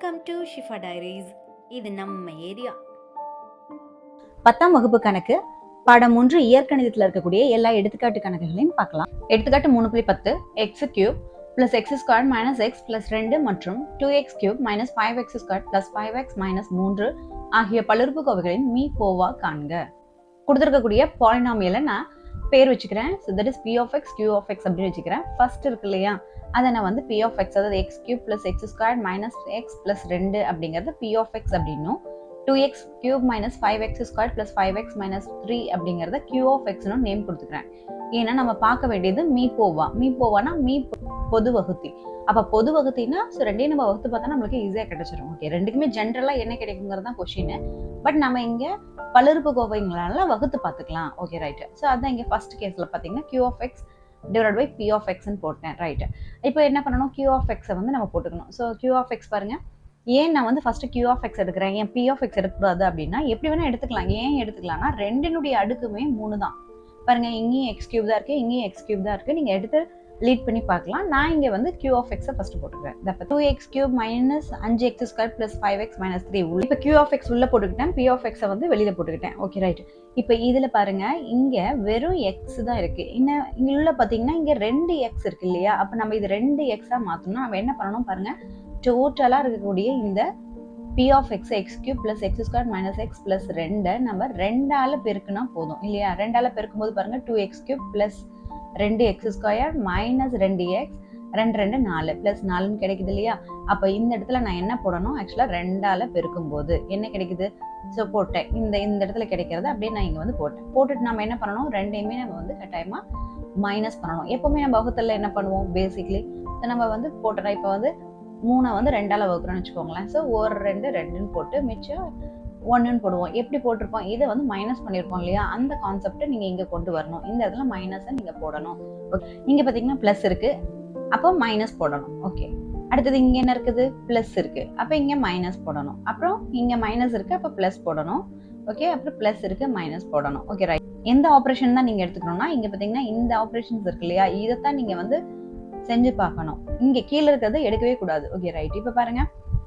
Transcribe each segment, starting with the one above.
Welcome to Shifa diaries. இது நம்ம area. 10ஆம் வகுப்பு கணக்கு பாடம் 3 இயற்கணிதத்தில் இருக்கக்கூடிய எல்லா எடுத்துக்காட்டு கணக்குகளையும் பார்க்கலாம். எடுத்துக்காட்டு 3.10 X cube plus X square minus x plus 2 மற்றும் 2x cube minus 5x square plus 5x minus 3 ஆகிய பல்லுறுப்புக்கோவைகளின் மீபோவா காண்க. கொடுத்துருக்கக்கூடிய பாலினாமியலை நான் பேர் வச்சுக்கிறேன். So that is p of x q of x அப்படின்னு வச்சுக்கிறேன். ஃபர்ஸ்ட் இருக்கு இல்லையா, அதை நான் வந்து p of x, அதாவது X cube plus X square minus x plus 2 அப்படிங்கிறது p of x அப்படின்னும், 2x cube minus 5x square plus 5x minus 3 அப்படிங்கிறத q of x நேம் கொடுத்துக்கிறேன். ஏன்னா நம்ம பார்க்க வேண்டியது மீபோவா. மீபோவானா பொது வகுத்தி. அப்போ பொது வகுத்தினா ஸோ ரெண்டையும் நம்ம வகுத்து பார்த்தா நம்மளுக்கு ஈஸியாக கிடைச்சிடும். ஓகே, ரெண்டுக்குமே ஜென்ரலாக என்ன கிடைக்குங்கிறது தான் கொஸ்டின். பட் நம்ம இங்கே பல்லுறுப்புக்கோவைங்களால வகுத்து பார்த்துக்கலாம். Okay right. ஸோ அதான் இங்கே ஃபர்ஸ்ட் கேஸில் பார்த்தீங்கன்னா q of x divide by p of xன்னு போட்டேன். ரைட். இப்போ என்ன பண்ணணும், q of x வந்து நம்ம போட்டுக்கணும். ஸோ q of x பாருங்க, ஏன் நான் வந்து ஃபர்ஸ்ட் q of x எடுக்கிறேன், ஏன் p of x எடுக்கக்கூடாது அப்படின்னா எப்படி வேணா எடுத்துக்கலாம். ஏன் எடுத்துக்கலாம்னா ரெண்டினுடைய அடுக்குமே 3 தான். பாருங்க, இங்கேயும் எக்ஸ் கியூப் தான் இருக்கு, இங்கேயும் எக்ஸ் கியூப் தான் இருக்கு. நீங்க எடுத்து லீட் பண்ணி பார்க்கலாம். நான் இங்க வந்து q of x ஃபர்ஸ்ட் போட்டுக்கிறேன். அப்ப 2x cube minus 5x square plus 5x minus 3 இப்போ q of x உள்ள போட்டுக்கிட்டேன், p of x வந்து வெளியில போட்டுக்கிட்டேன். Okay right. இப்போ இதுல பாருங்க, இங்க வெறும் x தான் இருக்கு. இங்க உள்ள பாத்தீங்கன்னா இங்க 2x இருக்கு இல்லையா. அப்ப நம்ம இது 2x மாத்தணும். நம்ம என்ன பண்ணணும் பாருங்க, டோட்டலா இருக்கக்கூடிய இந்த p of x x cube plus x square minus x plus 2 நம்ம 2ஆல பெருக்குனா போதும் இல்லையா. 2ஆல பெருக்கும் போது பாருங்க 2x cube plus 2x square minus 2x 2 2 4 plus 4ன்னு கிடைக்குது இல்லையா. அப்ப இந்த இடத்துல நான் என்ன போடணும், ஆக்சுவலா 2ஆல பெருக்கும் போது என்ன கிடைக்குது, ஸோ போட்டேன். இந்த இடத்துல கிடைக்கிறத அப்படியே நான் இங்க வந்து போட்டுட்டு நம்ம என்ன பண்ணணும், ரெண்டையுமே நம்ம வந்து கட்டாயமா மைனஸ் பண்ணணும். எப்பவுமே நம்ம வகுத்தல்ல என்ன பண்ணுவோம், பேசிக்லி நம்ம வந்து போட்டுறோம். இப்போ வந்து 3 வந்து 2ஆல வகுக்கிறோம்னு வச்சுக்கோங்களேன். ஸோ 1 2 2ன்னு போட்டு மிச்சம் 1ன்னு போடுவோம். எப்படி போட்டிருப்போம், இதை வந்து மைனஸ் பண்ணியிருப்போம் இல்லையா. அந்த கான்செப்டை நீங்க இங்க கொண்டு வரணும். இந்த இடத்துல மைனஸை நீங்க போடணும். ஓகே, இங்க பாத்தீங்கன்னா பிளஸ் இருக்கு, அப்போ மைனஸ் போடணும். ஓகே, அடுத்தது இங்க என்ன இருக்குது, பிளஸ் இருக்கு, அப்ப இங்க மைனஸ் போடணும். அப்புறம் இங்க மைனஸ் இருக்கு, அப்ப பிளஸ் போடணும். ஓகே, அப்புறம் பிளஸ் இருக்கு, மைனஸ் போடணும். Okay right. எந்த ஆப்ரேஷன் தான் நீங்க எடுத்துக்கணும்னா இங்க பாத்தீங்கன்னா இந்த ஆப்ரேஷன்ஸ் இருக்கு இல்லையா, இதைத்தான் நீங்க வந்து செஞ்சு பார்க்கணும். இங்க கீழே இருக்கிறத எடுக்கவே கூடாது. Okay right. இப்ப பாருங்க,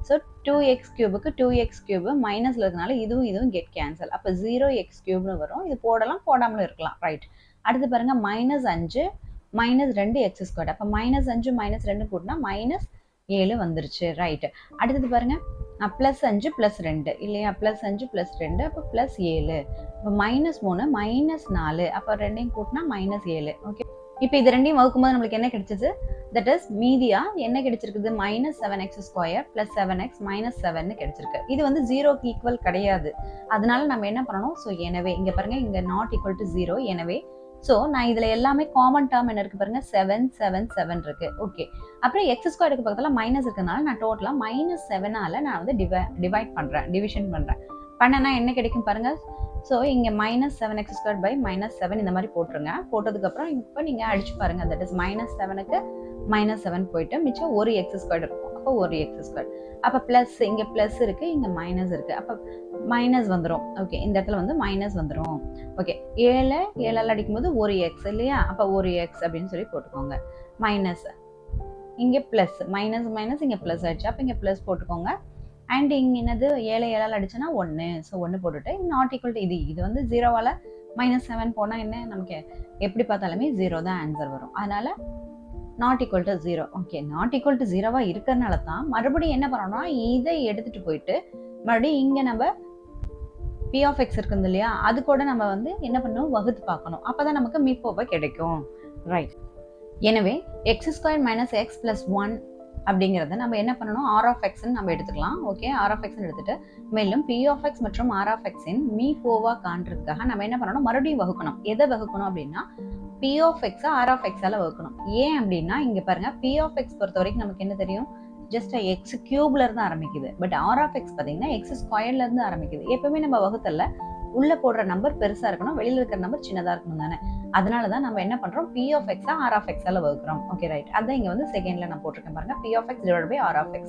ஸோ 2x கியூபுக்கு 2x கியூப் மைனஸ்ல இருக்கனால இதுவும் கெட் கேன்சல். அப்போ 0x கியூப்னு வரும். இது போடலாம், போடாமலும் இருக்கலாம். ரைட். அடுத்து பாருங்க, மைனஸ் 5 மைனஸ் 2 எக்ஸ் ஸ்கொயர். அப்போ மைனஸ் 5 மைனஸ் 2 போட்டுனா மைனஸ் 7 வந்துருச்சு. ரைட். அடுத்தது பாருங்க, பிளஸ் 5 பிளஸ் 2 இல்லையா, பிளஸ் 5 பிளஸ் 2 அப்போ பிளஸ் 7. இப்போ மைனஸ் 3 மைனஸ் 4 அப்போ ரெண்டையும் கூட்டினா மைனஸ் 7. ஓகே, இப்போ இது ரெண்டையும் வகுக்கும்போது நம்மளுக்கு என்ன கிடைச்சது, தட் இஸ் மீதியா என்ன கிடைச்சிருக்குது, minus 7x square plus 7x minus 7 கிடைச்சிருக்கு. இது வந்து 0க்கு ஈக்குவல் கிடையாது. அதனால நம்ம என்ன பண்ணணும், ஸோ எனவே இங்க பாருங்க, இங்க நாட் ஈக்குவல் டு 0. எனவே ஸோ நான் இதுல எல்லாமே காமன் டேர்ம் என்ன இருக்கு பாருங்க, 7 7 7 இருக்கு. ஓகே, அப்புறம் எக்ஸ் ஸ்கொயருக்கு பக்கத்துல மைனஸ் இருக்கனால நான் டோட்டலா மைனஸ் 7ஆல நான் வந்து டிவைட் பண்றேன், டிவிஷன் பண்றேன். பண்ணனா என்ன கிடைக்கும் பாருங்க. ஸோ இங்கே minus 7x square by minus 7 இந்த மாதிரி போட்டுருங்க. போட்டதுக்கப்புறம் இப்போ நீங்கள் அடிச்சு பாருங்க, தட் இஸ் மைனஸ் 7க்கு மைனஸ் 7 போயிட்டு மிச்சம் ஒரு எக்ஸ் ஸ்கொயர் இருக்கும். அப்போ ஒரு எக்ஸ் ஸ்கொயர். அப்போ ப்ளஸ், இங்கே ப்ளஸ் இருக்கு, இங்கே மைனஸ் இருக்கு. அப்போ மைனஸ் வந்துடும். ஓகே, இந்த இடத்துல வந்து மைனஸ் வந்துடும். ஓகே, 7 அடிக்கும்போது ஒரு எக்ஸ் இல்லையா, அப்போ ஒரு எக்ஸ் அப்படின்னு சொல்லி போட்டுக்கோங்க. மைனஸ் இங்கே ப்ளஸ், மைனஸ் மைனஸ் இங்கே ப்ளஸ் ஆயிடுச்சு. அப்போ இங்கே ப்ளஸ் போட்டுக்கோங்க. அண்ட் இங்கே என்னது, 7 அடிச்சுன்னா 1. ஸோ 1 போட்டுட்டு நாட் ஈக்குவல் டு இது வந்து 0வால மைனஸ் 7 போனால் என்ன, நமக்கு எப்படி பார்த்தாலுமே 0 தான் ஆன்சர் வரும். அதனால not equal to 0. Okay, not equal to 0வா இருக்கிறதுனால தான் மறுபடியும் என்ன பண்ணணும்னா இதை எடுத்துட்டு போயிட்டு மறுபடியும் இங்கே நம்ம p of x இருக்குது இல்லையா, அது கூட நம்ம வந்து என்ன பண்ணணும், வகுத்து பார்க்கணும். அப்போதான் நமக்கு மீபோவா கிடைக்கும். ரைட். எனவே X square minus x plus 1 அப்படிங்கிறத நம்ம என்ன பண்ணணும், r of x நம்ம எடுத்துக்கலாம். ஓகே, r of x எடுத்துட்டு மேலும் p of x மற்றும் r of x இன் மீபோவா காண்றதுக்காக நம்ம என்ன பண்ணணும், மறுபடியும் வகுக்கணும். எதை வகுக்கணும் அப்படின்னா p of x r of x ஆல வகுக்கணும். ஏன் அப்படின்னா இங்க பாருங்க, p of x பொறுத்த வரைக்கும் நமக்கு என்ன தெரியும், ஜஸ்ட் எக்ஸ் கியூப்ல இருந்து ஆரம்பிக்குது. பட் r of x பாத்தீங்கன்னா எக்ஸ் ஸ்கொயர்ல இருந்து ஆரம்பிக்குது. எப்பவுமே நம்ம வகுத்தல்ல உள்ள போடுற நம்பர் பெருசா இருக்கணும், வெளியில இருக்கிற நம்பர் சின்னதா இருக்கணும் தானே. அதனாலதான் நம்ம என்ன பண்றோம், p of x r of x ஆல வகுக்கிறோம். Okay right. அதான் இங்க வந்து செகண்ட்ல நான் போட்டிருக்கேன் பாருங்க, p of x divided by r of x.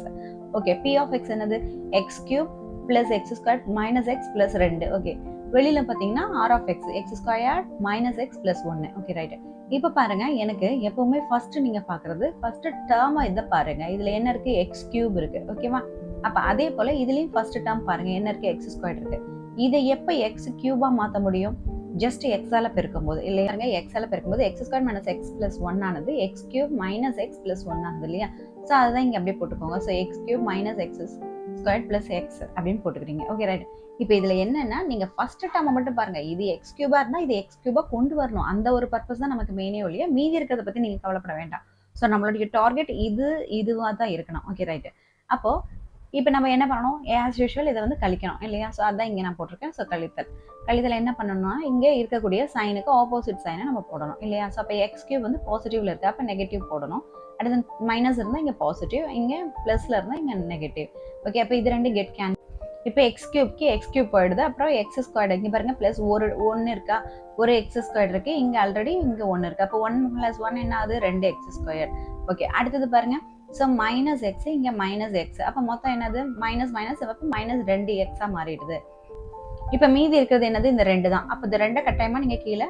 Okay, p of x என்னது, x cube plus X square minus x plus 2. Okay, வெளியில பாத்தீங்கன்னா r of x X square minus x plus 1. Okay right. இப்ப பாருங்க, எனக்கு எப்பவுமே first நீங்க பாக்குறது first டேர்மா இதை பாருங்க. இதுல என்ன இருக்கு, எக்ஸ் கியூப் இருக்கு. ஓகேவா, அப்போ அதே போல் இதுலேயும் ஃபர்ஸ்ட் டேர்ம் பாருங்கள் என்ன இருக்குது எக்ஸ் ஸ்கொயர் இருக்குது. இதை எப்போ எக்ஸ் கியூபாக மாற்ற முடியும்? ஜஸ்ட் எக்ஸால் பெருக்கும் போது இல்லையா? எக்ஸால் பெருக்கும்போது x square minus x plus one ஆனது x cube minus x plus one ஆகுது இல்லையா? ஸோ அதுதான் இங்கே அப்படியே போட்டுக்கோங்க. So x cube minus x square plus x அப்படின்னு போட்டுக்கிறீங்க. Okay right. இப்போ இதில் என்னன்னா நீங்கள் ஃபர்ஸ்ட் டேர்மை மட்டும் பாருங்கள். இது எக்ஸ் கியூபாக இருந்தால் இது எக்ஸ் கியூபாக கொண்டு வரணும். அந்த ஒரு பர்பஸ் தான் நமக்கு மெயினே ஒழிய மீதி இருக்கிறத பற்றி நீங்கள் கவலைப்பட வேண்டாம். ஸோ நம்மளுடைய டார்கெட் இதுவாக தான் இருக்கணும். Okay right. அப்போது இப்போ நம்ம என்ன பண்ணணும்? ஆஸ் யூஷுவல் இதை வந்து கழிக்கணும் இல்லையா? ஸோ அதான் இங்கே நான் போட்டிருக்கேன். ஸோ கழித்தல் என்ன பண்ணணும்னா இங்கே இருக்கக்கூடிய சைனுக்கு ஆப்போசிட் சைனை நம்ம போடணும் இல்லையா? ஸோ அப்போ எக்ஸ் கியூப் வந்து பாசிட்டிவ்ல இருக்குது, அப்போ நெகட்டிவ் போடணும். அடுத்து மைனஸ் இருந்தால் இங்கே பாசிட்டிவ், இங்கே ப்ளஸில் இருந்தால் இங்கே நெகட்டிவ். ஓகே, அப்போ இது ரெண்டு கெட் கேன். இப்போ எக்ஸ் கியூப் போயிடுது. அப்புறம் எக்ஸ் ஸ்கொயர்டு இங்கே பாருங்கள் ப்ளஸ் ஒன்று இருக்கா, ஒரு எக்ஸ் ஸ்கொயர் இருக்குது, இங்கே ஆல்ரெடி இங்கே ஒன்று இருக்குது. அப்போ 1 + 1 என்ன ஆகுது? 2 எக்ஸ் ஸ்கொயர். ஓகே, அடுத்தது பாருங்கள். ஸோ மைனஸ் எக்ஸ் இங்கே மைனஸ் எக்ஸ், அப்போ மொத்தம் என்னது? மைனஸ் அப்போ மைனஸ் 2 எக்ஸாக மாறிடுது. இப்போ மீதி இருக்கிறது என்னது? இந்த 2 தான். அப்போ இந்த 2 கட்டாயமாக நீங்கள் கீழே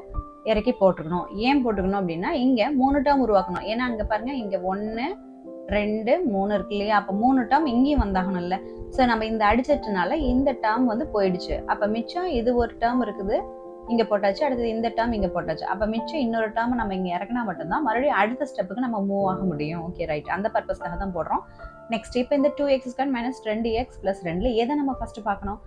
இறக்கி போட்டுக்கணும். ஏன் போட்டுக்கணும் அப்படின்னா இங்கே 3 டேர்ம் உருவாக்கணும். ஏன்னா அங்கே பாருங்கள் இங்கே 1 2 3 இருக்கு இல்லையா? அப்போ 3 டேர்ம் இங்கேயும் வந்தாகணும் இல்லை? ஸோ நம்ம இந்த அடிச்சதுனால இந்த டேர்ம் வந்து போயிடுச்சு. அப்போ மிச்சம் இது ஒரு டேர்ம் இருக்குது, இங்கே போட்டாச்சு. அடுத்தது இந்த டேர்ம் இங்கே போட்டாச்சு. அப்போ மிச்சம் இன்னொரு டேர்ம் நம்ம இங்கே இறக்கினா மட்டும்தான் மறுபடியும் அடுத்த ஸ்டெப்புக்கு நம்ம மூவ் ஆக முடியும். Okay right. அந்த பர்பஸ்க்காக தான் போடுறோம். நெக்ஸ்ட் இப்போ இந்த 2x² - 2x + 2 எதை நம்ம ஃபர்ஸ்ட் பார்க்கணும்?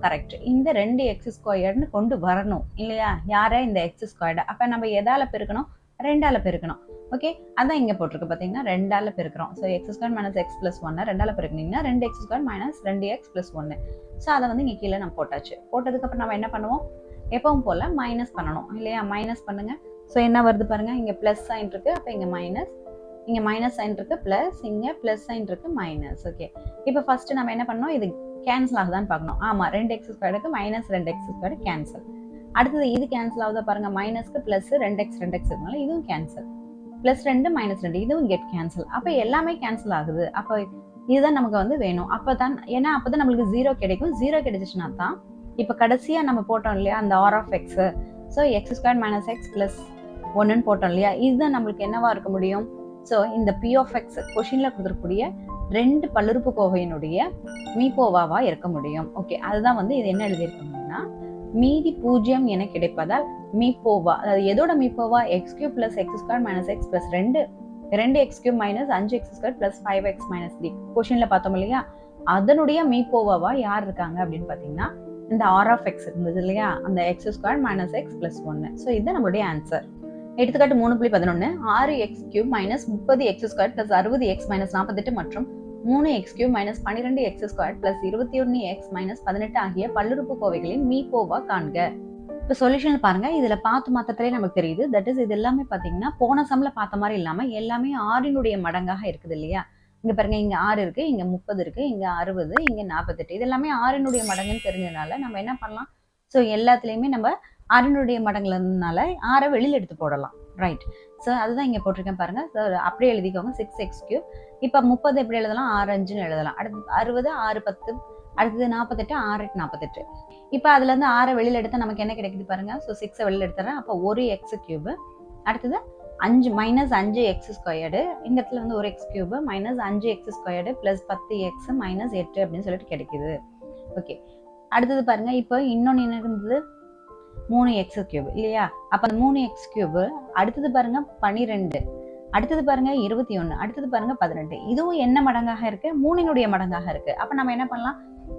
கரெக்ட். இந்த 2x² கொண்டு வரணும் இல்லையா? யாரை? இந்த எக்ஸ் ஸ்கொயர்டை. அப்போ நம்ம எதால பெருக்கணும்? 2ஆல பெருக்கணும். ஓகே, அதான் இங்கே போட்டிருக்கு பார்த்தீங்கன்னா 2ஆல பெருக்கிறோம். ஸோ x² - x + 1 2ஆல பெருக்கினீங்கன்னா 2x² - 2x + 1. ஸோ அதை வந்து இங்கே கீழே நம்ம போட்டாச்சு. போட்டதுக்கப்புறம் நம்ம என்ன பண்ணுவோம்? எப்பவும் போல் மைனஸ் பண்ணணும் இல்லையா? மைனஸ் பண்ணுங்க. ஸோ என்ன வருது பாருங்க, இங்கே ப்ளஸ் சைன் இருக்குது, அப்போ இங்கே மைனஸ் சைன் இருக்குது, ப்ளஸ் இங்கே ப்ளஸ் சைன் இருக்குது, மைனஸ். ஓகே, இப்போ ஃபர்ஸ்ட் நம்ம என்ன பண்ணணும்? இது கேன்சல் ஆகுதான்னு பார்க்கணும். ஆமாம், 2x² -2x² கேன்சல். அடுத்தது இது கேன்சல் ஆகுதா பாருங்க, மைனஸ்க்கு ப்ளஸ் 2x இருக்கனால இதுவும் கேன்சல், +2 -2 இதுவும் கெட் கேன்சல். அப்போ எல்லாமே கேன்சல் ஆகுது. அப்போ இதுதான் நமக்கு வந்து வேணும். அப்போ தான் நம்மளுக்கு 0 கிடைக்கும். 0 கிடைச்சிச்சுன்னா தான் இப்போ கடைசியாக நம்ம போட்டோம் இல்லையா அந்த R of X. So x² - x + 1 போட்டோம் இல்லையா? இதுதான் நம்மளுக்கு என்னவா இருக்க முடியும்? ஸோ இந்த p of x கொஷினில் கொடுத்துருக்கூடிய 2 பல்லுறுப்புக்கோவையினுடைய மீப்போவாவா இருக்க முடியும். ஓகே, அதுதான் வந்து இது என்ன எழுதியிருக்கோம்னா மீதி 0 என கிடைப்பதால் மீப்போவா, அதாவது எதோட மீப்போவா? x³ + x² - x + 2 2x³ - 5x² + 5x - 3 கொஷினில் பார்த்தோம் இல்லையா? அதனுடைய மீப்போவாவா யார் இருக்காங்க அப்படின்னு பார்த்தீங்கன்னா இந்த ஆர் ஆஃப் எக்ஸ் இருந்தது இல்லையா? அந்த x² - x + 1. ஸோ இதுதான் நம்மளுடைய ஆன்சர். எடுத்துக்காட்டு 3.11 6x³ - 30x² + 60x - 48 மற்றும் 3x³ - 12x² + 21x - 18 ஆகிய பல்லுறுப்புக்கோவைகளின் மீப்போவா காண்க. இப்போ சொல்யூஷன் பாருங்க, இதுல பார்த்து மாத்திரத்திலே நமக்கு தெரியுது. தட் இஸ் இது எல்லாமே பார்த்தீங்கன்னா போன சம்ல பார்த்த மாதிரி இல்லாம எல்லாமே 6 மடங்காக இருக்குது இல்லையா? இங்க பாருங்க, இங்க 6 இருக்கு, இங்க 30 இருக்கு, இங்க 60, இங்க 48. இது எல்லாமே 6 மடங்குன்னு தெரிஞ்சதுனால நம்ம என்ன பண்ணலாம்? ஸோ எல்லாத்துலேயுமே நம்ம 6 மடங்குலனால 6 வெளியில் எடுத்து போடலாம். ரைட். ஸோ அதுதான் இங்கே போட்டிருக்கேன் பாருங்க. ஸோ அப்படியே எழுதிக்கோங்க 6x³. இப்போ 30 எப்படி எழுதலாம்? 6 5ன்னு எழுதலாம். அடுத்து 60 6 10, அடுத்தது 48 6 8 48. இப்போ அதுல இருந்து 6 வெளியில் எடுத்தால் நமக்கு என்ன கிடைக்குது பாருங்க. ஸோ 6 வெளியில் எடுத்துறேன். அப்போ 1x³, அடுத்தது 5 -5x², இந்த இடத்துல வந்து 1x³ -5x² + 10x -8 அப்படின்னு சொல்லிட்டு கிடைக்குது. ஓகே, அடுத்தது பாருங்க, இப்போ இன்னொன்று என்ன இருந்தது? 3x³ இல்லையா? அப்போ அந்த 3x³ அடுத்தது பாருங்க 12, அடுத்தது பாருங்க 21, அடுத்தது பாருங்க 18. இதுவும் என்ன மடங்காக இருக்கு? 3 மடங்காக இருக்கு. அப்போ நம்ம என்ன பண்ணலாம்?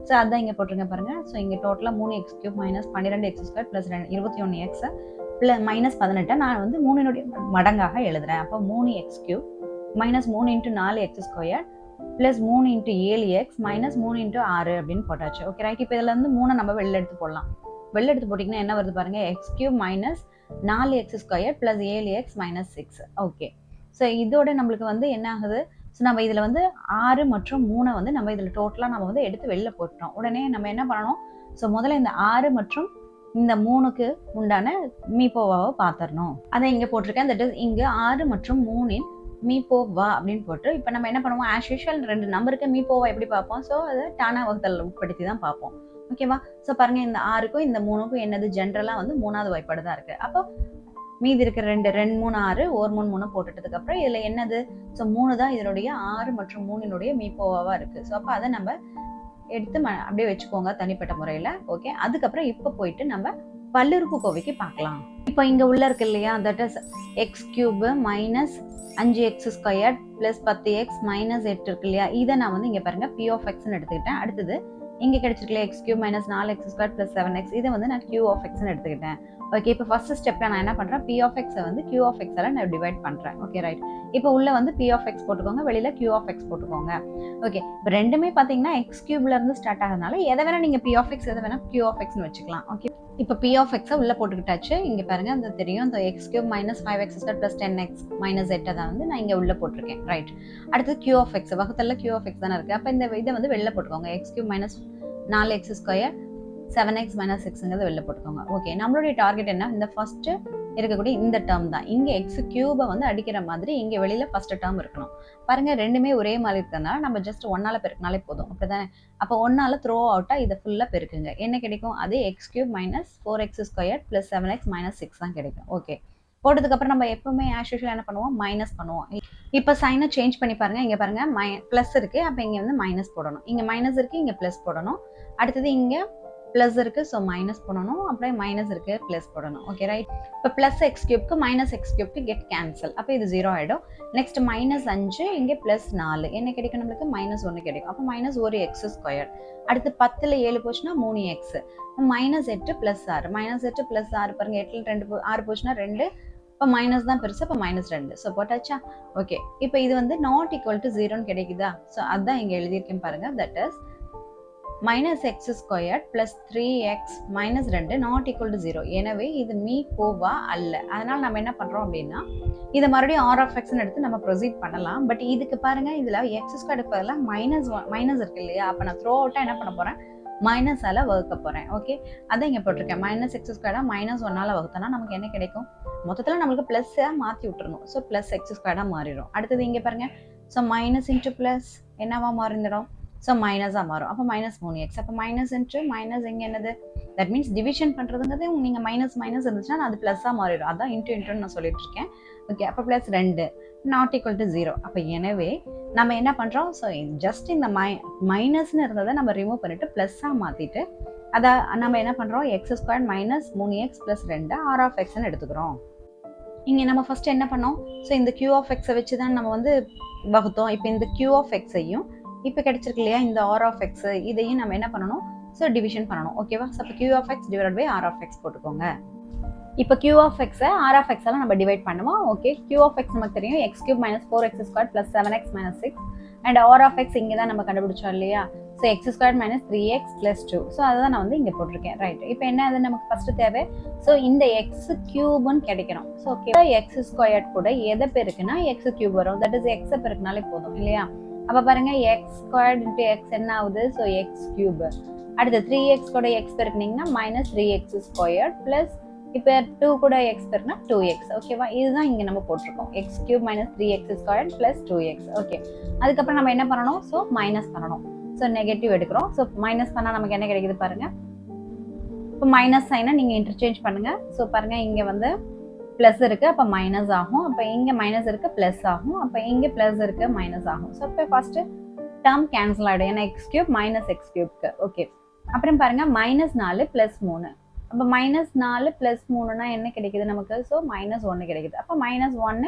ஸோ அதான் இங்கே போட்டிருங்க பாருங்க. ஸோ இங்கே டோட்டலாக 3x³ - 12x² + 21x -18 நான் வந்து 3 மடங்காக எழுதுறேன். அப்போ 3x³ -3 × 4x² + 3 × 7x -3 × 6 அப்படின்னு போட்டாச்சு. Okay right. இப்போ இதில் வந்து 3 நம்ம வெளில எடுத்து போடலாம். வெளில எடுத்து போட்டிங்கன்னா என்ன வருது பாருங்க, x³ - 4x² + 7x - 6. Okay, so இதோட நம்மளுக்கு வந்து என்ன ஆகுது? ஸோ நம்ம இதில் வந்து 6 மற்றும் 3 வந்து நம்ம இதில் டோட்டலாக நம்ம வந்து எடுத்து வெளில போட்டோம். உடனே நம்ம என்ன பண்ணணும்? ஸோ முதல்ல இந்த 6 மற்றும் இந்த 3க்கு உண்டான மீப்போவாவை பார்த்துடணும். அதை இங்கே போட்டிருக்கேன். தட் இஸ் இங்கே 6 மற்றும் 3இன் மீப்போவா அப்படின்னு போட்டு இப்போ நம்ம என்ன பண்ணுவோம்? ஆஸ் யூஷுவல் 2 நம்பருக்கு மீப்போவா எப்படி பார்ப்போம்? ஸோ அதை டானா வகுத்தல் உட்படுத்தி தான் பார்ப்போம். ஓகேவா? ஸோ பாருங்க, இந்த 6க்கும் இந்த 3க்கும் என்னது? ஜென்ரலாக வந்து 3வது வாய்ப்பாடு தான் இருக்குது. அப்போ மீதி இருக்கிற 2 3 6 ஒரு 3 போட்டுட்டதுக்கு அப்புறம் இதுல என்னது ஸோ 3 தான் இதனுடைய 6 மற்றும் 3 மீப்போவாவா இருக்கு. ஸோ அப்போ அதை நம்ம எடுத்து அப்படியே வச்சுக்கோங்க தனிப்பட்ட முறையில. ஓகே, அதுக்கப்புறம் இப்போ போயிட்டு நம்ம பல்லுறுப்புக்கோவைக்கு பார்க்கலாம். இப்போ இங்க உள்ள இருக்கு இல்லையா, that is X cube minus 5x² plus 10x minus 8 இருக்கு இல்லையா, இதை நான் வந்து இங்க பாருங்க p of xன்னு எடுத்துக்கிட்டேன். அடுத்தது இங்க கிடைச்சிருக்கல x cube minus 4x² plus 7x, இதை வந்து நான் q of xன்னு எடுத்துக்கிட்டேன். ஓகே, இப்போ ஃபர்ஸ்ட் ஸ்டெப்ல நான் என்ன பண்றேன், p of x வந்து q of x நான் டிவைட் பண்றேன். ஓகே ரைட், இப்போ உள்ள வந்து p of x போட்டுக்கோங்க, வெளியில q of x போட்டுக்கோங்க. ஓகே, இப்போ ரெண்டுமே பாத்தீங்கன்னா x கியூப்ல இருந்து ஸ்டார்ட் ஆகிறதுனால எதை வேணா நீங்க p of x எதை வேணா q of xன்னு வச்சுக்கலாம். ஓகே, இப்போ p of x உள்ள போட்டுக்கிட்டாச்சு. இங்க பாருங்க அந்த தெரியும், இந்த x cube minus 5x² plus 10x minus 8 தான் வந்து நான் இங்க உள்ள போட்டிருக்கேன். ரைட், அடுத்து q of x வகுத்தல்ல q of x தானே இருக்கு. அப்ப இந்த இதை வந்து வெளில போட்டுக்கோங்க, x cube minus 4x² 7x minus 6ங்கிறத வெளில போட்டுக்கோங்க. ஓகே, நம்மளுடைய டார்கெட் என்ன, இந்த ஃபர்ஸ்ட் இருக்கக்கூடிய இந்த டேர்ம் தான். இங்க எக்ஸ் கியூபை வந்து அடிக்கிற மாதிரி இங்க வெளியில ஃபர்ஸ்ட் டேர்ம் இருக்கணும். பாருங்க ரெண்டுமே ஒரே மாதிரி இருக்கிறதுனால நம்ம ஜஸ்ட் 1ஆல பெருக்கினாலே போதும், அப்படிதானே. அப்போ 1ஆல த்ரோ அவுட்டா இதை ஃபுல்லா பெருக்குங்க, என்ன கிடைக்கும், அதே X cube minus 4x² plus 7x minus 6 தான் கிடைக்கும். ஓகே, போட்டதுக்கு அப்புறம் நம்ம எப்பவுமே ஆஸ் யூஷுவல் என்ன பண்ணுவோம், மைனஸ் பண்ணுவோம். இப்போ சைனை சேஞ்ச் பண்ணி பாருங்க, இங்க பாருங்க பிளஸ் இருக்கு, அப்ப இங்க வந்து மைனஸ் போடணும். இங்க மைனஸ் இருக்கு, இங்க பிளஸ் போடணும். அடுத்தது இங்க பிளஸ் இருக்கு, ஸோ மைனஸ் போடணும். அப்படியே மைனஸ் இருக்கு, பிளஸ் போடணும். ஓகே ரைட், இப்போ பிளஸ் எக்ஸ் கியூப்க்கு மைனஸ் எக்ஸ் கியூப்க்கு கெட் கேன்சல், அப்போ இது 0 ஆயிடும். நெக்ஸ்ட் மைனஸ் 5, இங்கே பிளஸ் 4, என்ன கிடைக்கும் நம்மளுக்கு, மைனஸ் 1 கிடைக்கும். அப்போ மைனஸ் 1x². அடுத்து 10ல் 7 போச்சுன்னா 3x, minus 8 plus 6, minus 8 plus 6 பாருங்க, 8ல் 2 6 போச்சுன்னா 2, இப்போ மைனஸ் தான் பெருசு, இப்போ மைனஸ் 2, ஸோ போட்டாச்சா. ஓகே, இப்போ இது வந்து நாட் ஈக்குவல் டு 0ன்னு கிடைக்குதா, ஸோ அதான் இங்கே எழுதியிருக்கேன் பாருங்க, that is minus x² plus 3x minus 2 not equal to 0. எனவே இது மீப்போவா அல்ல. அதனால நம்ம என்ன பண்றோம் அப்படின்னா, இதை மறுபடியும் r of xன்னு எடுத்து நம்ம ப்ரொசீட் பண்ணலாம். பட் இதுக்கு பாருங்க, இதுல x² பதிலாக மைனஸ் இருக்கு இல்லையா, அப்ப நான் த்ரோ அவுட்டா என்ன பண்ண போறேன், மைனஸால வகுக்க போறேன். ஓகே, அதான் இங்க போட்டிருக்கேன், மைனஸ் x² மைனஸ் 1ஆல வகுத்தனா நமக்கு என்ன கிடைக்கும், மொத்தத்துல நம்மளுக்கு பிளஸ் மாத்தி விட்டுறணும். ஸோ பிளஸ் x² மாறிடும். அடுத்தது இங்க பாருங்க, ஸோ மைனஸ் இன்ட்டு பிளஸ் என்னவா மாறிடும், ஸோ மைனஸாக மாறும். அப்போ மைனஸ் 3x, அப்போ மைனஸ் இன்ட்டு மைனஸ் இங்கே என்னது, தட் மீன்ஸ் டிவிஷன் பண்ணுறதுங்கிறது நீங்கள் மைனஸ் இருந்துச்சுன்னா அது ப்ளஸ்ஸாக மாறிடும். அதான் இன்ட்டுன்னு நான் சொல்லிட்டு இருக்கேன். ஓகே, அப்போ ப்ளஸ் 2 நாட் ஈக்குவல் டு 0. அப்போ எனவே நம்ம என்ன பண்ணுறோம், ஸோ ஜஸ்ட் இந்த மைனஸ்ன்னு இருந்ததை நம்ம ரிமூவ் பண்ணிட்டு ப்ளஸ்ஸாக மாற்றிட்டு அதை நம்ம என்ன பண்ணுறோம், x² minus 3x plus 2 r of xன்னு எடுத்துக்கிறோம். இங்கே நம்ம ஃபர்ஸ்ட் என்ன பண்ணோம், ஸோ இந்த q of x வச்சு தான் நம்ம வந்து வகுத்தோம். இப்போ இந்த q of xையும் இப்போ கிடைச்சிருக்கு இல்லையா, இந்த r of x இதையும் நம்ம என்ன பண்ணணும், ஸோ டிவிஷன் பண்ணணும். ஓகேவா, ஸோ அப்போ q of x divide by r of x போட்டுக்கோங்க. இப்போ q of x r of x எல்லாம் நம்ம டிவைட் பண்ணுவோம். ஓகே, q of x நமக்கு தெரியும், x cube minus 4x² plus 7x minus 6 and r of x இங்கே தான் நம்ம கண்டுபிடிச்சோம் இல்லையா, so x² minus 3x plus 2. So அதை தான் நான் வந்து இங்கே போட்டிருக்கேன். ரைட், இப்போ என்ன அது நமக்கு ஃபர்ஸ்ட் தேவை, ஸோ இந்த x கியூப்னு கிடைக்கணும். ஸோ ஓகே, x² கூட எதை பெருக்குன்னா x கியூப் வரும், தட் இஸ் x பெருக்குனாலே போதும் இல்லையா. அப்ப பாருங்க x² இன்ட்டு x என்ன ஆகுது, ஸோ எக்ஸ் கியூப். அடுத்து 3x கூட x பெருக்குனீங்கன்னா மைனஸ் 3x² பிளஸ் இப்போ 2 கூட x பெருக்குனா 2x. ஓகேவா, இதுதான் இங்க நம்ம போட்டிருக்கோம், x cube minus 3x² plus 2x. Okay, அதுக்கப்புறம் நம்ம என்ன பண்ணணும், ஸோ மைனஸ் பண்ணணும். ஸோ நெகட்டிவ் எடுக்கிறோம். ஸோ மைனஸ் பண்ணா நமக்கு என்ன கிடைக்குது பாருங்க, இப்போ மைனஸ் சைனை நீங்க இன்டர்சேஞ்ச் பண்ணுங்க. ஸோ பாருங்க இங்க வந்து பிளஸ் இருக்கு, அப்போ மைனஸ் ஆகும். அப்போ இங்கே மைனஸ் இருக்கு, பிளஸ் ஆகும். அப்போ இங்கே பிளஸ் இருக்கு, மைனஸ் ஆகும். ஸோ இப்போ ஃபர்ஸ்ட் டேர்ம் கேன்சல் ஆகிடும், ஏன்னா எக்ஸ் கியூப் மைனஸ் எக்ஸ் கியூப்க்கு. ஓகே, அப்புறம் பாருங்க மைனஸ் 4 பிளஸ் 3, அப்போ மைனஸ் 4 பிளஸ் 3னா என்ன கிடைக்குது நமக்கு, ஸோ மைனஸ் 1 கிடைக்குது. அப்போ மைனஸ் 1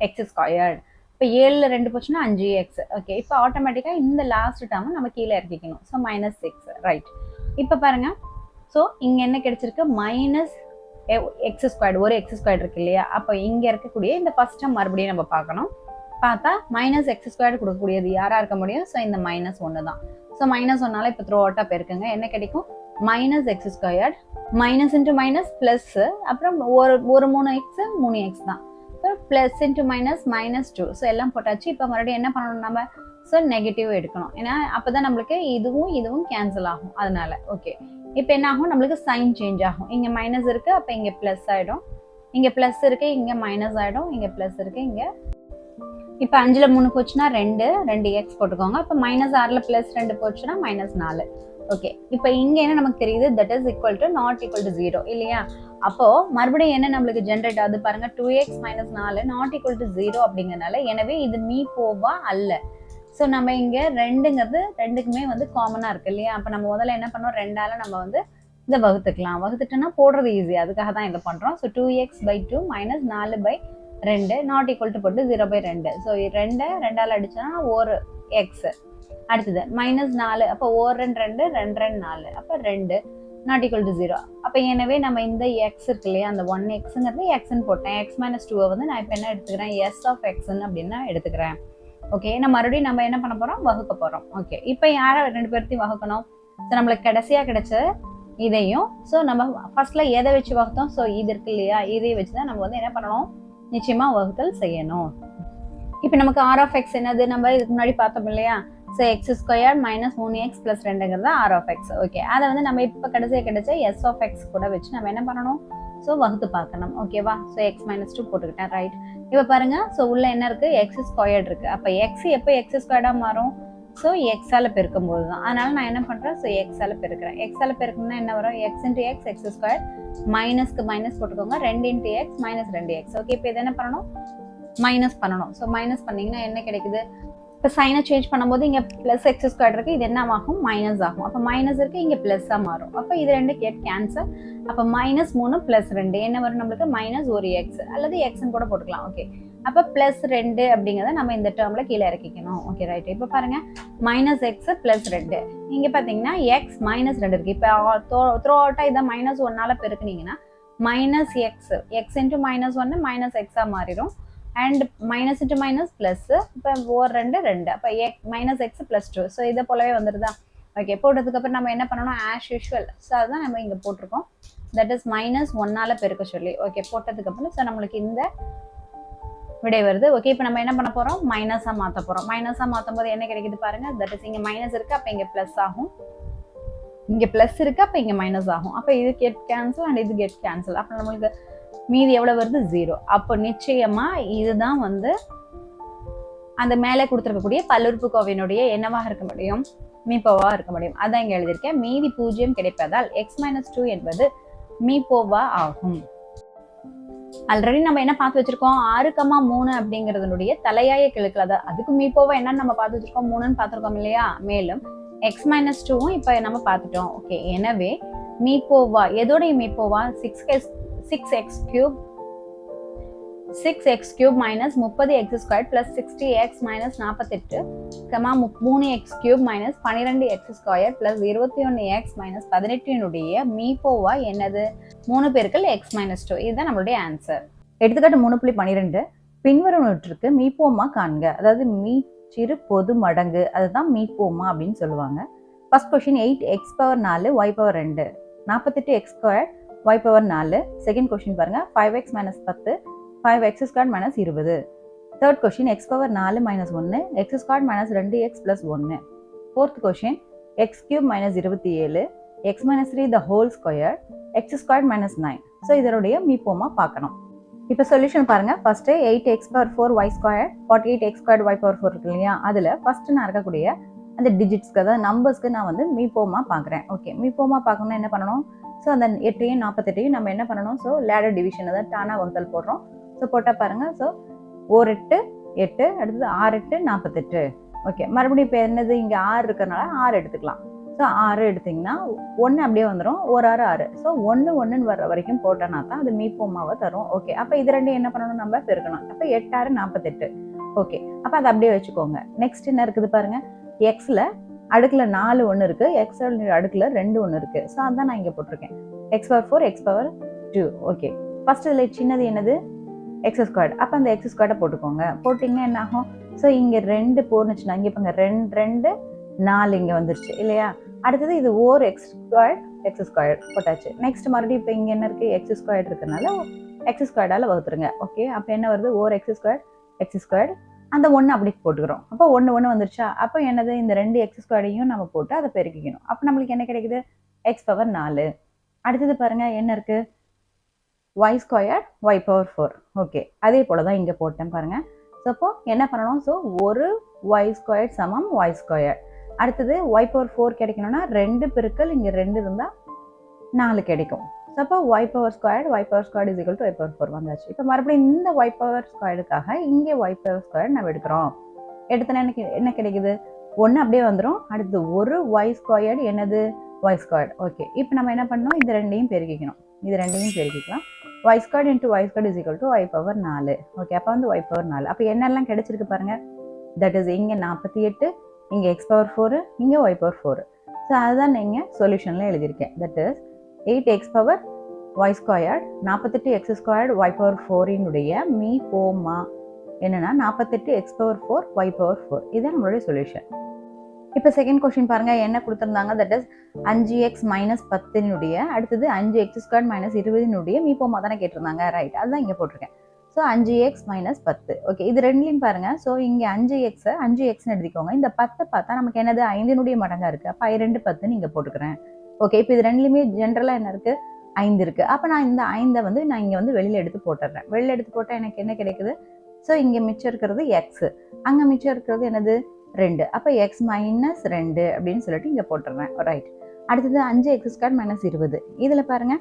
x². இப்போ 7ல் 2 போச்சுன்னா 5x. ஓகே, இப்போ ஆட்டோமேட்டிக்காக இந்த லாஸ்ட் டேர்மை நம்ம கீழே இறக்கிக்கணும். So minus 6. ரைட், இப்போ பாருங்க, ஸோ இங்கே என்ன கிடைச்சிருக்கு, மைனஸ் x² ஒரு x² இருக்கு இல்லையா, அப்போ இங்க இருக்கக்கூடிய இந்த ஃபர்ஸ்ட் டேர்ம் மறுபடியும் நம்ம பார்க்கணும். பார்த்தா மைனஸ் x² கொடுக்கக்கூடியது யாரா இருக்க முடியும், ஸோ இந்த மைனஸ் 1 தான். ஸோ மைனஸ் 1ஆல இப்போ த்ரோ அவுட்டா பெருக்குங்க, என்ன கிடைக்கும், minus x², minus into minus plus, அப்புறம் ஒரு 3x தான், plus into minus minus 2. So எல்லாம் போட்டாச்சு. இப்போ மறுபடியும் என்ன பண்ணணும் நம்ம, ஸோ நெகட்டிவ் எடுக்கணும், ஏன்னா அப்போதான் நம்மளுக்கு இதுவும் கேன்சல் ஆகும். அதனால ஓகே, இப்போ என்ன ஆகும், நம்மளுக்கு சைன் சேஞ்ச் ஆகும். இங்கே மைனஸ் இருக்கு, அப்போ இங்கே பிளஸ் ஆயிடும். இங்கே பிளஸ் இருக்கு, இங்கே மைனஸ் ஆயிடும். இங்கே பிளஸ் இருக்கு, இங்கே இப்போ 5ல் 3 போச்சுன்னா 2x போட்டுக்கோங்க. அப்போ மைனஸ் 6ல் பிளஸ் 2 போச்சுன்னா மைனஸ் 4. ஓகே, இப்போ இங்கே என்ன நமக்கு தெரியுது, that is equal to not equal to 0 இல்லையா. அப்போ மறுபடியும் என்ன நம்மளுக்கு ஜென்ரேட் ஆகுது பாருங்க, 2x minus 4 not equal to 0 அப்படிங்கறனால, எனவே இது மீ போவா அல்ல. ஸோ நம்ம இங்க ரெண்டுங்கிறது ரெண்டுக்குமே வந்து காமனா இருக்கு இல்லையா? அப்ப நம்ம முதல்ல என்ன பண்ணோம், 2ஆல நம்ம வந்து இதை வகுத்துக்கலாம். வகுத்துட்டோம்னா போடுறது ஈஸி, அதுக்காக தான் இதை பண்றோம். So 2x/2 minus 4/2 not equal to போட்டு 0/2. ஸோ 2ஆல அடிச்சோம்னா ஒரு எக்ஸ். அடுத்தது -4, அப்போ 1 2 2 2 4, அப்போ 2 நாட் ஈக்குவல் டு 0. அப்போ எனவே நம்ம இந்த எக்ஸ் இருக்கு இல்லையா, அந்த 1xங்கிறது எக்ஸ்ன்னு போட்டேன். x மைனஸ் 2 வந்து நான் இப்போ என்ன எடுத்துக்கிறேன், s ஆஃப் எக்ஸ்ன்னு அப்படின்னு எடுத்துக்கிறேன். ஓகே, நான் மறுபடியும் நம்ம என்ன பண்ண போறோம், வகுக்க போறோம். ஓகே, இப்போ யாரை ரெண்டு பேர்த்தையும் வகுக்கணும்? ஸோ நம்மளுக்கு கடைசியா கிடைச்ச இதையும், ஸோ நம்ம ஃபர்ஸ்ட்ல எதை வச்சு வகுத்தோம், ஸோ இது இருக்கு இல்லையா, இதை வச்சுதான் நம்ம வந்து என்ன பண்ணணும், நிச்சயமா வகுத்தல் செய்யணும். இப்போ நமக்கு ஆர் ஆஃப் எக்ஸ் என்னது, நம்ம இதுக்கு முன்னாடி பார்த்தோம் இல்லையா, ஸோ x² மைனஸ் 3x + 2ங்கிறது ஆர் ஆஃப் எக்ஸ். ஓகே, அதை வந்து நம்ம இப்போ கடைசியாக கிடைச்ச எஸ் ஆஃப் எக்ஸ் கூட வச்சு நம்ம என்ன பண்ணணும், ஸோ வகுத்து பார்க்கணும். ஓகேவா? ஸோ x மைனஸ் 2 போட்டுக்கிட்டேன். ரைட், இப்போ பாருங்க, ஸோ உள்ள என்ன இருக்கு, x² இருக்கு. அப்போ எக்ஸ் எப்போ x² மாறும், ஸோ எக்ஸால பெருக்கும் போது தான். அதனால நான் என்ன பண்றேன், ஸோ எக்ஸால பெருக்கிறேன். எக்ஸால பெருக்கணும்னா என்ன வரும், x × x x², மைனஸ்க்கு மைனஸ் போட்டுக்கோங்க, 2 × x மைனஸ் 2x. ஓகே, இப்போ இது என்ன பண்ணணும், மைனஸ் பண்ணணும். ஸோ மைனஸ் பண்ணீங்கன்னா என்ன கிடைக்குது, இப்போ சைனை சேஞ்ச் பண்ணும்போது இங்கே +x² இருக்கு, இது என்ன ஆகும், மைனஸ் ஆகும். அப்போ மைனஸ் இருக்கு, இங்கே ப்ளஸ்ஸாக மாறும். அப்போ இது ரெண்டு கேன்சல். அப்போ -3 + 2 என்ன வரும் நம்மளுக்கு, -1x அல்லது எக்ஸ்ன்னு கூட போட்டுக்கலாம். ஓகே, அப்போ +2 அப்படிங்கிறத நம்ம இந்த டேர்ம்ல கீழே இறக்கிக்கணும். Okay, right. இப்போ பாருங்க, -x + 2, இங்கே பார்த்தீங்கன்னா x -2 இருக்கு. இப்போ த்ரோ அவுட்டாக இதை -1ஆல பெருக்குனீங்கன்னா -x x × -1 -x மாறிடும். And minus into minus plus, இப்போ 2 2, அப்போ -x + 2. ஸோ இதை போலவே வந்துடுதா? ஓகே, போட்டதுக்கப்புறம் நம்ம என்ன பண்ணணும், ஆஸ் யூஷுவல். ஸோ அதுதான் நம்ம இங்கே போட்டிருக்கோம், தட் இஸ் -1ஆல பெருக்க சொல்லி. ஓகே, போட்டதுக்கப்புறம் ஸோ நம்மளுக்கு இந்த விடை வருது. ஓகே, இப்போ நம்ம என்ன பண்ண போகிறோம், மைனஸாக மாற்ற போகிறோம். மைனஸாக மாற்றும் போது என்ன கிடைக்குது பாருங்க, தட் இஸ் இங்கே மைனஸ் இருக்குது, அப்போ இங்கே ப்ளஸ் ஆகும். இங்கே ப்ளஸ் இருக்குது, அப்போ இங்கே மைனஸ் ஆகும். அப்போ இது கெட் கேன்சல் அண்ட் இது கெட் கேன்சல். அப்போ நம்மளுக்கு மீதி எவ்வளோ வருது, 0. அப்போ நிச்சயமா இதுதான் வந்து அந்த மேலே கொடுத்துருக்கக்கூடிய பல்லுறுப்புக்கோவையினுடைய என்னவாக இருக்க முடியும், மீப்போவா இருக்க முடியும். அதான் இங்கே எழுதியிருக்கேன். மீதி 0 கிடைப்பதால் x - 2 என்பது மீப்போவா ஆகும். ஆல்ரெடி நம்ம என்ன பார்த்து வச்சிருக்கோம், 6,3 அப்படிங்கிறதுனுடைய தலையாய கிழக்குல தான் அதுக்கு மீப்போவா என்னன்னு நம்ம பார்த்து வச்சிருக்கோம், 3ன்னு பார்த்துருக்கோம் இல்லையா. மேலும் x - 2வும் இப்போ நம்ம பார்த்துட்டோம். ஓகே, எனவே மீப்போவா எதோடைய மீப்போவா, 6x³ minus 30x² plus 60x minus 48, 3x³ minus 12x² plus 21x minus 18 மீப்போவா என்னது, 3 பெருக்கல் x - 2. இதுதான் நம்மளுடைய ஆன்சர். எடுத்துக்காட்டு 3.12, பின்வருவனவற்றுக்கு மீப்போமா காண்க. அதாவது மீச்சிறு பொது மடங்கு, அதுதான் மீப்போமா அப்படின்னு சொல்லுவாங்க. First question 8x⁴ y⁴2, 48x² y⁴4. Second question பாருங்க, 5x - 10, 5x² - 20. Third question x⁴ 4 - 1, x² - 2x + 1. Fourth question x³ - 27, x - 3 the whole square, x² - 9. So இதனுடைய மீப்போமா பார்க்கணும். இப்போ சொல்யூஷன் பாருங்க. First 8x⁴ y², 48x² y⁴4 இருக்கு இல்லையா, அதுல ஃபர்ஸ்ட் நான் இருக்கக்கூடிய அந்த டிஜிட்ஸ்க்கு, அதாவது நம்பர்ஸ்க்கு நான் வந்து மீப்போமா பார்க்குறேன். ஓகே, மீப்போமா பார்க்கணும்னா என்ன பண்ணணும், ஸோ அந்த 8ஐயும் 48ஐயும் நம்ம என்ன பண்ணணும், ஸோ லேடர் டிவிஷன், அதாவது டானா வகுத்தல் போடுறோம். ஸோ போட்டால் பாருங்க, ஸோ 1 8 8, அடுத்தது 6 8 48. ஓகே, மறுபடியும் இப்போ என்னது, இங்கே 6 இருக்கிறனால 6 எடுத்துக்கலாம். ஸோ 6 எடுத்திங்கன்னா 1 அப்படியே வந்துடும், 1 6 6. ஸோ 1 1ன்னு வர்ற வரைக்கும் போட்டோன்னா தான் அது மீப்போமாவை தரும். ஓகே, அப்போ இது ரெண்டும் என்ன பண்ணணும், நம்ம பெருக்கணும். அப்போ 8 6 48. ஓகே, அப்போ அதை அப்படியே வச்சுக்கோங்க. நெக்ஸ்ட் என்ன இருக்குது பாருங்க, எக்ஸில் அடுக்குல 4 1 இருக்கு, எக்ஸ் அடுக்குல 2 1 இருக்கு. ஸோ அதான் நான் இங்கே போட்டிருக்கேன், x⁴ x⁴2. ஓகே, ஃபர்ஸ்ட் இதில் சின்னது என்னது, x². அப்போ அந்த x² போட்டுக்கோங்க. போட்டிங்கன்னா என்ன ஆகும், ஸோ இங்கே 2 போனுச்சுன்னா இங்கே இப்போ 2 2 4 இங்கே வந்துருச்சு இல்லையா. அடுத்தது இது x² போட்டாச்சு. நெக்ஸ்ட் மறுபடியும் இப்போ இங்கே என்ன இருக்குது, x² இருக்கிறதுனால x²ஆல் வகுத்துருங்க. ஓகே, அப்போ என்ன வருது, x², அந்த 1 அப்படி போட்டுக்கிறோம். அப்போ 1 1 வந்துருச்சா. அப்போ என்னது, இந்த 2 x²ஐயும் நம்ம போட்டு அதை பெருக்கிக்கணும். அப்போ நம்மளுக்கு என்ன கிடைக்குது, x⁴4. அடுத்தது பாருங்க என்ன இருக்கு, y² y⁴4. ஓகே, அதே போல தான் இங்கே போட்டேன் பாருங்க. ஸோ அப்போ என்ன பண்ணணும், ஸோ ஒரு y² சமம் y². அடுத்தது y⁴4 கிடைக்கணும்னா 2 பெருக்கல் இங்கே 2 இருந்தால் 4 கிடைக்கும். ஸோ அப்போ Y power squared is equal to Y power 4 வந்தாச்சு. இப்போ மறுபடியும் இந்த ஒய் பவர் ஸ்கொயர்டுக்காக இங்கே ஒய் பவர் ஸ்கொயர் நம்ம எடுக்கிறோம். எடுத்தோன்னா எனக்கு என்ன கிடைக்குது, ஒன்று அப்படியே வந்துடும். அடுத்து ஒரு ஒய் ஸ்கொயர்டு என்னது ஒய் ஸ்கொயர்டு. ஓகே, இப்போ நம்ம என்ன பண்ணோம், இது ரெண்டையும் பெருக்கிக்கணும். இது ரெண்டையும் பெருக்கிக்கலாம். Y squared into y squared is equal to Y power 4. Okay, அப்போ வந்து ஒய் பவர் 4. அப்போ என்னெல்லாம் கிடைச்சிருக்கு பாருங்கள். தட் இஸ் இங்கே 48, இங்கே எக்ஸ் பவர் 4, இங்கே ஒய் பவர் 4. ஸோ அதுதான் நீங்கள் சொல்யூஷனில் எழுதியிருக்கேன். That is 8x power Y squared 48 X squared Y power 4 மீ போமா என்னன்னா 48 எக்ஸ் பவர் 4 ஒய் பவர் 4. இதுதான் நம்மளுடைய சொல்யூஷன். இப்போ செகண்ட் கொஸ்டின் பாருங்க, என்ன கொடுத்துருந்தாங்க. தட் இஸ் 5x மைனஸ் 10 அடுத்தது 5x ஸ்கொயர் மைனஸ் 20 மீ போமா தானே கேட்டிருந்தாங்க. ரைட், அதுதான் இங்கே போட்டிருக்கேன். So 5x minus 10. ஓகே, இது ரெண்டுலையும் பாருங்க. ஸோ இங்கே 5xன்னு எழுதிக்கோங்க. இந்த 10 பார்த்தா நமக்கு என்னது 5 மடங்கா இருக்கு. அப்போ 2 10 இங்கே போட்டுக்கிறேன். ஓகே, இப்போ இது ரெண்டுலையுமே ஜென்ரலாக என்ன இருக்கு, 5 இருக்கு. அப்போ நான் இந்த 5 வந்து நான் இங்கே வந்து வெளியில் எடுத்து போட்டுடுறேன். வெளியில் எடுத்து போட்டால் எனக்கு என்ன கிடைக்குது. ஸோ இங்கே மிச்சம் இருக்கிறது எக்ஸ், அங்கே மிச்சம் இருக்கிறது என்னது 2. அப்போ எக்ஸ் மைனஸ் 2 அப்படின்னு சொல்லிட்டு இங்கே போட்டுடுறேன். ரைட், அடுத்தது 5x ஸ்கொயர் மைனஸ் 20. இதில் பாருங்க,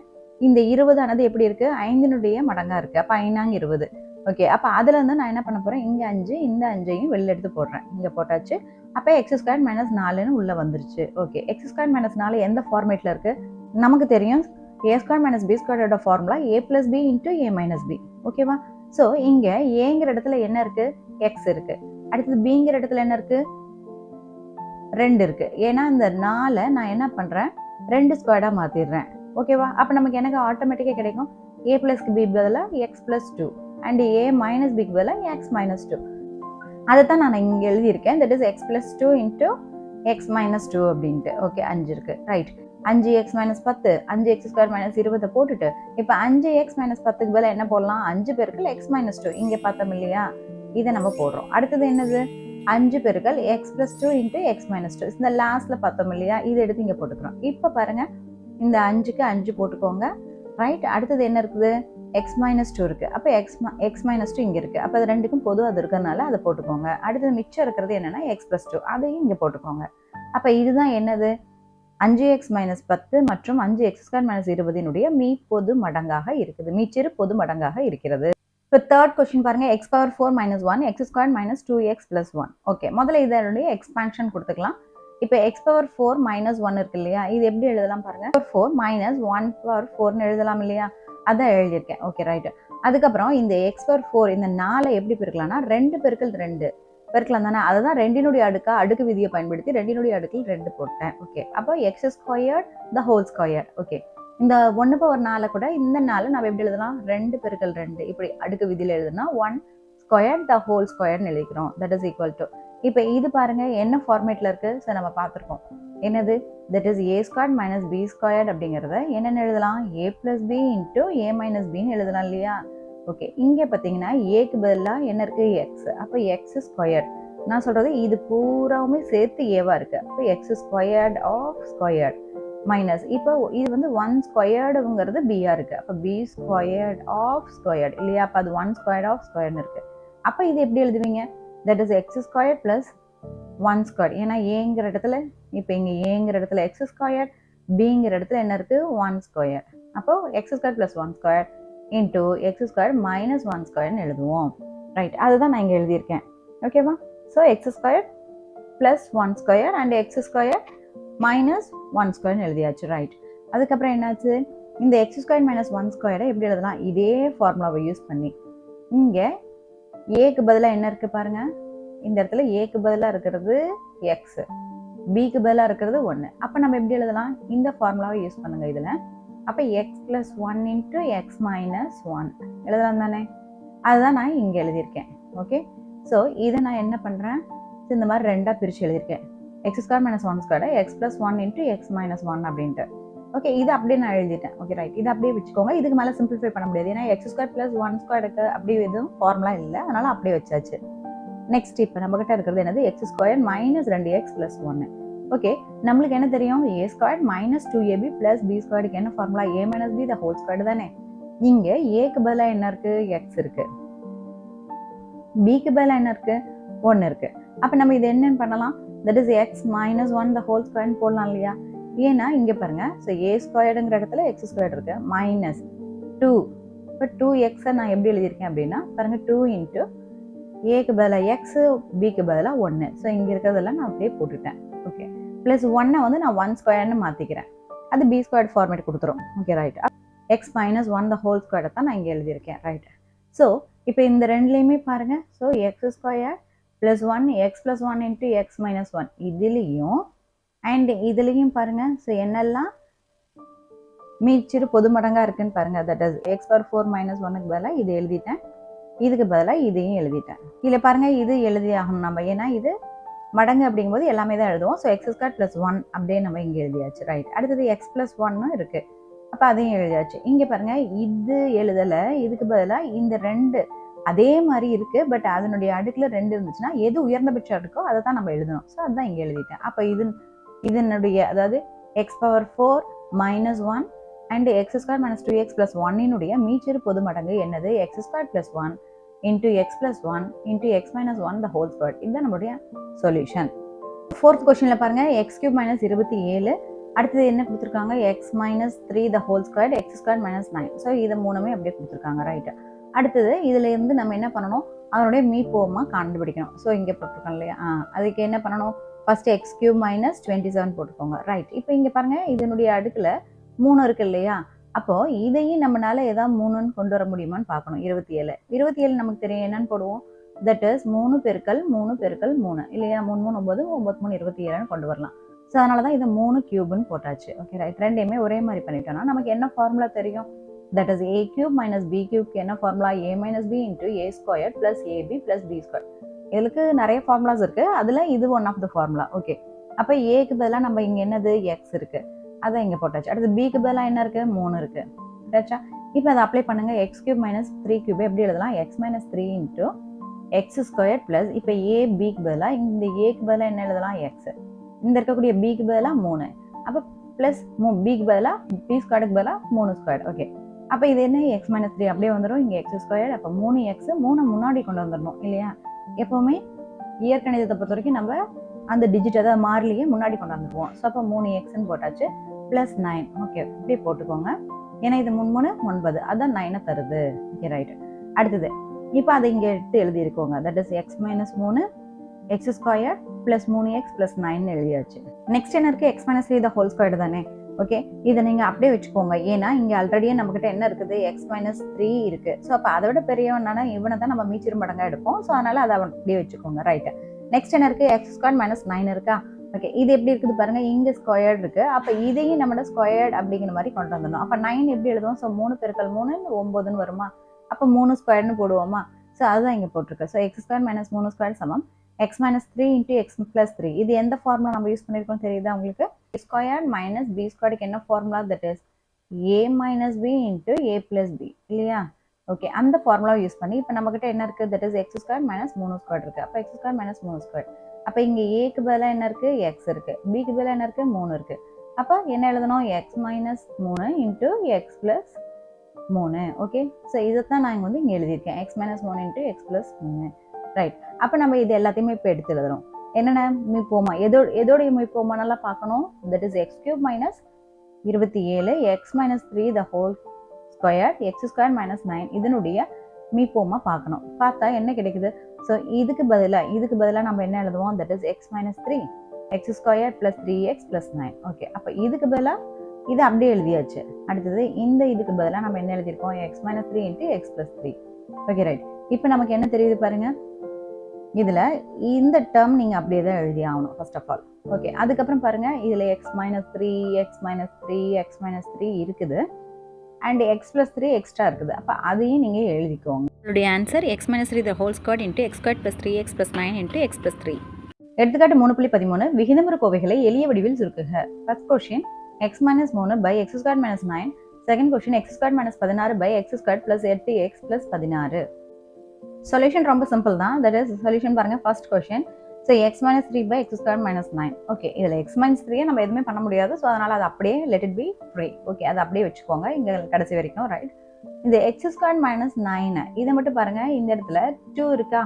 இந்த 20 ஆனது எப்படி இருக்கு, 5 மடங்கா இருக்கு. அப்போ 5 20. ஓகே, அப்போ அதில் வந்து நான் என்ன பண்ண போகிறேன், இங்கே 5 இந்த 5ஐயும் வெளியில் எடுத்து போடுறேன். இங்கே போட்டாச்சு. அப்போ எக்ஸ் ஸ்கொயர் மைனஸ் 4ன்னு உள்ளே வந்துருச்சு. ஓகே, எக்ஸ் ஸ்கொயர் மைனஸ் 4 எந்த ஃபார்மேட்டில் இருக்குது நமக்கு தெரியும். ஏ ஸ்கொயர் மைனஸ் பி ஸ்கொயரோட formula A plus B into A minus B. ஓகேவா. ஸோ இங்கே ஏங்கிற இடத்துல என்ன இருக்குது, எக்ஸ் இருக்குது. அடுத்தது பிங்கிற இடத்துல என்ன இருக்குது, 2 இருக்குது. ஏன்னா இந்த 4 நான் என்ன பண்ணுறேன், 2 ஸ்கொயர்டாக மாற்றிடுறேன். ஓகேவா. அப்போ நமக்கு எனக்கு ஆட்டோமேட்டிக்காக கிடைக்கும் ஏ பிளஸ்க்கு பி பதிலாக X plus 2 and A minus பிக்கு பதிலாக எக்ஸ் மைனஸ் 2. அதை தான் நான் இங்கே எழுதியிருக்கேன். That is X plus 2 into X minus 2 அப்படின்ட்டு. ஓகே, 5 இருக்குது. Right, 5x minus 10, 5x square minus 20 போட்டுட்டு இப்போ 5x மைனஸ் 10க்கு பதிலாக என்ன போடலாம், 5 பெருக்கல் எக்ஸ் மைனஸ் 2 இங்கே பார்த்தோம் இல்லையா, இதை நம்ம போடுறோம். அடுத்தது என்னது, 5 பெருக்கல் X plus 2 into X minus 2. இந்த லாஸ்ட்டில் பார்த்தோம் இல்லையா, இதை எடுத்து இங்கே போட்டுக்கிறோம். இப்போ பாருங்கள், இந்த 5க்கு 5 போட்டுக்கோங்க. ரைட், அடுத்தது என்ன இருக்குது, எக்ஸ் மைனஸ் 2 இருக்குது. அப்போ எக்ஸ் மைனஸ் 2 இங்கே இருக்குது. அப்போ அது ரெண்டுக்கும் பொதுவாக அது இருக்கிறதுனால அதை போட்டுக்கோங்க. அடுத்தது மிச்சம் இருக்கிறது என்னென்னா எக்ஸ் ப்ளஸ் 2, அதையும் இங்கே போட்டுக்கோங்க. அப்போ இதுதான் என்னது, 5x மைனஸ் 10 மற்றும் 5x ஸ்கொயர் மைனஸ் 20 மீ பொது மடங்காக இருக்குது, மீச்சிறு பொது மடங்காக இருக்கிறது. இப்போ தேர்ட் கொஸ்டின் பாருங்க, X power 4 minus 1 X square minus 2x plus 1. Okay, முதல்ல இதனுடைய எக்ஸ்பான்ஷன் கொடுத்துக்கலாம். இப்போ எக்ஸ் பவர் 4 மைனஸ் 1 இருக்கு இல்லையா, இது எப்படி எழுதலாம் பாருங்க, 4 மைனஸ் 1 பவர் 4ன்னு எழுதலாம் இல்லையா, அதான் எழுதியிருக்கேன். Okay, right. அதுக்கப்புறம் இந்த எக்ஸ் பவர் 4 இந்த 4 எப்படி பெருக்கலாம்னா 2 பெருக்கல் 2 பெருக்கலாம் தானே, அதுதான் 2 அடுக்கு விதியை பயன்படுத்தி 2 அடுக்கில் 2 போட்டேன். ஓகே, அப்போ எக்ஸ் ஸ்கொயர்ட் த ஹோல் ஸ்கொயர். ஓகே, இந்த 1 பவர் 4 கூட இந்த 4 நம்ம எப்படி எழுதலாம், 2 பெருக்கல் 2 இப்படி அடுக்கு விதியில் எழுதுனா 1 ஸ்கொயர் த ஹோல் ஸ்கொயர்னு எழுதிக்கிறோம். தட் இஸ் ஈக்குவல் டு, இப்போ இது பாருங்க என்ன ஃபார்மேட்டில் இருக்குது. ஸோ நம்ம பார்த்துருக்கோம் என்னது, that is A square minus B square அப்படிங்கிறத என்னென்னு எழுதலாம், A plus B into A minus பின்னு எழுதலாம் இல்லையா. ஓகே, இங்கே பார்த்தீங்கன்னா ஏக்கு பதிலாக என்ன இருக்குது, எக்ஸ். அப்போ எக்ஸ் ஸ்கொயர்ட், நான் சொல்கிறது இது பூராவுமே சேர்த்து ஏவாக இருக்குது. அப்போ X squared of squared minus, இப்போ இது வந்து 1 ஸ்கொயர்டுங்கிறது பியாக இருக்குது. அப்போ பி ஸ்கொயர்ட் ஆஃப் ஸ்கொயர்ட் இல்லையா, அப்போ அது 1 ஸ்கொயர்ட் ஆஃப் ஸ்கொயர்னு இருக்குது. அப்போ இது எப்படி எழுதுவீங்க, that is X square plus 1 square. ஏன்னா ஏங்கிற இடத்துல, இப்போ இங்கே ஏங்கிற இடத்துல எக்ஸ் ஸ்கொயர், பிங்கிற இடத்துல என்ன இருக்குது 1 ஸ்கொயர். அப்போ X square plus 1 square into x square minus 1 ஸ்கொயர்னு எழுதுவோம். ரைட், அதுதான் நான் இங்கே எழுதியிருக்கேன். ஓகேவா. So x square plus 1 square and X square minus 1 ஸ்கொயர்னு எழுதியாச்சு. ரைட், அதுக்கப்புறம் என்னாச்சு, இந்த எக்ஸ் ஸ்கொயர் மைனஸ் 1 ஸ்கொயரை எப்படி எழுதலாம், இதே ஃபார்முலாவை யூஸ் பண்ணி இங்கே ஏக்கு பதிலாக என்ன இருக்குது பாருங்கள், இந்த இடத்துல ஏக்கு பதிலாக இருக்கிறது எக்ஸ், பிக்கு பதிலாக இருக்கிறது 1. அப்போ நம்ம எப்படி எழுதலாம், இந்த ஃபார்முலாவை யூஸ் பண்ணுங்கள் இதில். அப்போ X plus 1 into X minus 1 எழுதலாம் தானே, அதுதான் நான் இங்கே எழுதியிருக்கேன். ஓகே, ஸோ இதை நான் என்ன பண்ணுறேன், இந்த மாதிரி 2ஆக பிரித்து எழுதியிருக்கேன். X square minus 1 square X plus 1 into X minus 1 அப்படின்ட்டு. ஓகே, இது அப்படியே நான் எழுதிட்டேன். ஓகே, ரைட், இது அப்படியே வச்சுக்கோங்க. இதுக்கு மேலே சிம்பிளிஃபை பண்ண முடியாது, ஏன்னா எக்ஸ் ஸ்கொயர் ப்ளஸ் 1 ஸ்கொயருக்கு அப்படி எதுவும் ஃபார்முலா இல்லை, அதனால் அப்படியே வச்சாச்சு. நெக்ஸ்ட் இப்போ நம்மகிட்ட இருக்கிறது என்னது, x square minus 2x plus 1. Okay, நம்மளுக்கு என்ன தெரியும், a square minus 2ab plus b ஸ்கொயருக்கு என்ன formula, a minus b the whole square தானே. இங்கே ஏக்கு பதிலாக என்ன இருக்குது, எக்ஸ் இருக்குது, பிக்கு பதிலாக என்ன இருக்குது, 1 இருக்குது. அப்போ நம்ம இது என்னன்னு பண்ணலாம், that is x minus 1 the whole ஸ்கொயர்னு போடலாம் இல்லையா. ஏன்னா இங்கே பாருங்க, ஸோ ஏ ஸ்கொயர்டுங்கிற இடத்துல எக்ஸ் ஸ்கொயர்டு இருக்கு மைனஸ் 2. இப்போ 2xை நான் எப்படி எழுதியிருக்கேன் அப்படின்னா பாருங்க, 2 இன்ட்டு ஏக்கு பதிலாக எக்ஸ், பிக்கு பதிலாக 1. ஸோ இங்கே இருக்கிறதெல்லாம் நான் அப்படியே போட்டுட்டேன். ஓகே, ப்ளஸ் 1 வந்து நான் 1 ஸ்கொயர்னு மாற்றிக்கிறேன். அது பி ஸ்கொயர்ட் ஃபார்மேட் கொடுத்துரும். Okay right. X minus 1 the whole ஸ்கொயர்டை தான் நான் இங்கே எழுதியிருக்கேன். ரைட். ஸோ இப்போ இந்த ரெண்டுலேயுமே பாருங்கள், so x square plus 1 X plus 1 into X minus 1 இதுலேயும் அண்ட் இதுலேயும் பாருங்கள், ஸோ என்னெல்லாம் மீச்சிறு பொது மடங்காக இருக்குன்னு பாருங்கள். That is X power 4 minus 1க்கு பதிலாக இது எழுதிட்டேன், இதுக்கு பதிலாக இதையும் எழுதிட்டேன். இதில் பாருங்கள், இது எழுதி ஆகணும் நம்ம, ஏன்னா இது மடங்கு அப்படிங்கும்போது எல்லாமே தான் எழுதுவோம். ஸோ எக்ஸ் ஸ்கொயர் ப்ளஸ் 1 அப்படியே நம்ம இங்கே எழுதியாச்சு. ரைட். அடுத்தது எக்ஸ் ப்ளஸ் 1 இருக்குது, அப்போ அதையும் எழுதியாச்சு. இங்கே பாருங்கள், இது எழுதலை, இதுக்கு பதிலாக இந்த 2 அதே மாதிரி இருக்குது. பட் அதனுடைய அடுக்கில் 2 இருந்துச்சுன்னா எது உயர்ந்தபட்சம் இருக்கோ அதை தான் நம்ம எழுதணும். ஸோ அதுதான் இங்கே எழுதிட்டேன். அப்போ இதனுடைய அதாவது X power 4 minus 1 and X square minus 2x plus 1 மீச்சிறு பொது மடங்கு என்னது? X square plus 1 into X plus 1 into X minus 1 the whole square. இதுதான் நம்மளுடைய சொல்யூஷன். 4th கொஸ்டினில் பாருங்கள், எக்ஸ் கியூப் மைனஸ் 27. அடுத்தது என்ன கொடுத்துருக்காங்க? X minus 3 the whole square, X square minus 9. So இதை மூணுமே அப்படியே கொடுத்துருக்காங்க. ரைட்டு. அடுத்தது இதில் இருந்து நம்ம என்ன பண்ணணும்? அதனுடைய மீப்போமாக கண்டுபிடிக்கணும். ஸோ இங்கே போட்டிருக்கோம் இல்லையா, அதுக்கு என்ன பண்ணணும்? ஃபஸ்ட்டு எக்ஸ் கியூப் மைனஸ் 27 போட்டுக்கோங்க. ரைட். இப்போ இங்கே பாருங்கள், இதனுடைய அடுக்கில் 3 இருக்குது இல்லையா, அப்போது இதையும் நம்மளால் ஏதாவது 3ன்னு கொண்டு வர முடியுமான்னு பார்க்கணும். 27 நமக்கு தெரியும், என்னன்னு போடுவோம்? தட் இஸ் 3 பெருக்கல் 3 பெருக்கல் 3 இல்லையா, 3 3 9 9 3 27ன்னு கொண்டு வரலாம். ஸோ அதனால தான் இதை 3 கியூப்னு போட்டாச்சு. Okay right. ரெண்டையுமே ஒரே மாதிரி பண்ணிட்டோம்னா நமக்கு என்ன ஃபார்முலா தெரியும்? That is a cube minus b கியூப்க்கு என்ன formula? A minus B into a square plus ab plus b square. இதுக்கு நிறைய ஃபார்முலாஸ் இருக்குது, அதில் இது one of the formula. Okay, அப்போ ஏக்கு பதிலாக நம்ம இங்கே என்னது? எக்ஸ் இருக்குது, அதை இங்கே போட்டாச்சு. அடுத்து பிக்கு பதிலாக என்ன இருக்குது? 3 இருக்குது. கரெக்டா? இப்போ அதை அப்ளை பண்ணுங்கள். எக்ஸ் கியூப் மைனஸ் 3 கியூப் எப்படி எழுதலாம்? X minus 3 into x square plus இப்போ ஏ பிக்கு பதிலாக இந்த ஏக்கு பதிலாக என்ன எழுதலாம்? எக்ஸ். இந்த இருக்கக்கூடிய பிக்கு பதிலாக 3, அப்போ ப்ளஸ் பிக்கு பதிலாக பி ஸ்கொயருக்கு பதிலாக 3 ஸ்கொயர். ஓகே, அப்போ இது என்ன? எக்ஸ் மைனஸ் 3 அப்படியே வந்துடும். இங்கே எக்ஸ் ஸ்கொயர், அப்போ 3x 3 முன்னாடி கொண்டு வந்துடணும் இல்லையா? எப்போவுமே இயற்கணிதத்தை பொறுத்த வரைக்கும் நம்ம அந்த டிஜிட் அதாவது மாறிலியே முன்னாடி கொண்டு வந்துடுவோம். ஸோ அப்போ 3xன்னு போட்டாச்சு ப்ளஸ் 9. ஓகே, இப்படி போட்டுக்கோங்க, ஏன்னா இது 3 3 9, அதான் 9 தருது. Okay right. அடுத்தது இப்போ அதை இங்கே எடுத்து எழுதியிருக்கோங்க. That is x minus 3 x square plus 3x plus 9 எழுதியாச்சு. நெக்ஸ்ட் என்ன இருக்குது? X minus 3 the whole square தானே. ஓகே, இதை நீங்கள் அப்படியே வச்சுக்கோங்க, ஏன்னா இங்கே ஆல்ரெடியே நம்மக்கிட்ட என்ன இருக்குது? எக்ஸ் மைனஸ் 3 இருக்குது. ஸோ அப்போ அதை விட பெரியவனால இவனை தான் நம்ம மீச்சிறு மடங்காக எடுப்போம். ஸோ அதனால் அதை அப்படியே வச்சுக்கோங்க. ரைட்டு. நெக்ஸ்ட் என்ன இருக்குது? எக்ஸ் ஸ்கொயர் மைனஸ் 9 இருக்கா? ஓகே, இது எப்படி இருக்குது பாருங்கள், இங்கே ஸ்கொயர்டு இருக்குது. அப்போ இதையும் நம்மளோட ஸ்கொயர்டு அப்படிங்கிற மாதிரி கொண்டு வந்துடணும். அப்போ 9 எப்படி எழுதுவோம்? ஸோ 3 பெருக்கல் 3 9ன்னு வருமா? அப்போ 3 ஸ்கொயர்னு போடுவோமா? ஸோ அதுதான் இங்கே போட்டிருக்கு. So x square minus 3 square சமம் x minus 3 into X plus 3. இது எந்த ஃபார்முலா நம்ம யூஸ் பண்ணியிருக்கோம் தெரியுதா உங்களுக்கு? ஸ்கொயர் மைனஸ் பி ஸ்கொயருக்கு என்ன formula? That is A minus B into A plus B இல்லையா? ஓகே, அந்த ஃபார்முலாவை யூஸ் பண்ணி இப்போ நம்மக்கிட்ட என்ன இருக்குது? That is X square minus 3 square இருக்குது. அப்போ எக்ஸ் ஸ்கொயர் மைனஸ் 3 ஸ்கொயர். அப்போ இங்கே ஏக்கு பதிலாக என்ன இருக்குது? எக்ஸ் இருக்குது. பிக்கு பதிலாக என்ன இருக்குது? 3 இருக்குது. அப்போ என்ன எழுதணும்? X minus 3 into X plus 3. Okay, so இதைத்தான் நான் இங்கே எழுதியிருக்கேன், X minus 3 into X plus 3. Right. அப்போ நம்ம இது எல்லாத்தையுமே இப்போ எடுத்து எழுதுறோம். என்னென்ன மீப்போமா? எதோடைய மீப்போமா நல்லா பார்க்கணும். That is X cube minus 27 X minus 3 the whole square X square minus 9 இதனுடைய மீப்போமா பார்க்கணும். பார்த்தா என்ன கிடைக்குது? ஸோ இதுக்கு பதிலாக நம்ம என்ன எழுதுவோம்? That is x minus 3 x square plus 3x plus 9. Okay, அப்போ இதுக்கு பதிலாக இது அப்படியே எழுதியாச்சு. அடுத்தது இந்த இதுக்கு பதிலாக நம்ம என்ன எழுதியிருக்கோம்? X minus 3 into X plus 3. Okay right. இப்போ நமக்கு என்ன தெரியுது பாருங்கள், இதில் இந்த டேர்ம் நீங்கள் அப்படியே தான் எழுதி ஆகணும் ஃபர்ஸ்ட் ஆஃப் ஆல். ஓகே, அதுக்கப்புறம் பாருங்கள், இதில் X minus 3 X minus 3 X minus 3 இருக்குது அண்ட் எக்ஸ் ப்ளஸ் 3 எக்ஸ்ட்ரா இருக்குது. அப்போ அதையும் நீங்கள் எழுதிக்கோங்க. உங்களுடைய answer X minus 3 the whole square into x square plus 3x plus 9 into X plus 3. எடுத்துக்காட்டு 3.13 விகிதமுறு கோவைகளை எளிய வடிவில் சுருக்குக. First question x minus 3 by X square minus 9. Second question x square minus 16 by X square plus 8x plus 16. Solution ரொம்ப simple தான். That is solution பாருங்கள். First question so x minus 3 by X square minus 9. Okay, இதில் X minus 3 நம்ம எதுவுமே பண்ண முடியாது. So அதனால் அது அப்படியே let it be free. Okay, அதை அப்படியே வச்சுக்கோங்க இங்கே கடைசி வரைக்கும். ரைட். இந்த எக்ஸ் ஸ்கொயர் மைனஸ் 9 இதை மட்டும் பாருங்கள், இந்த இடத்துல 2 இருக்கா?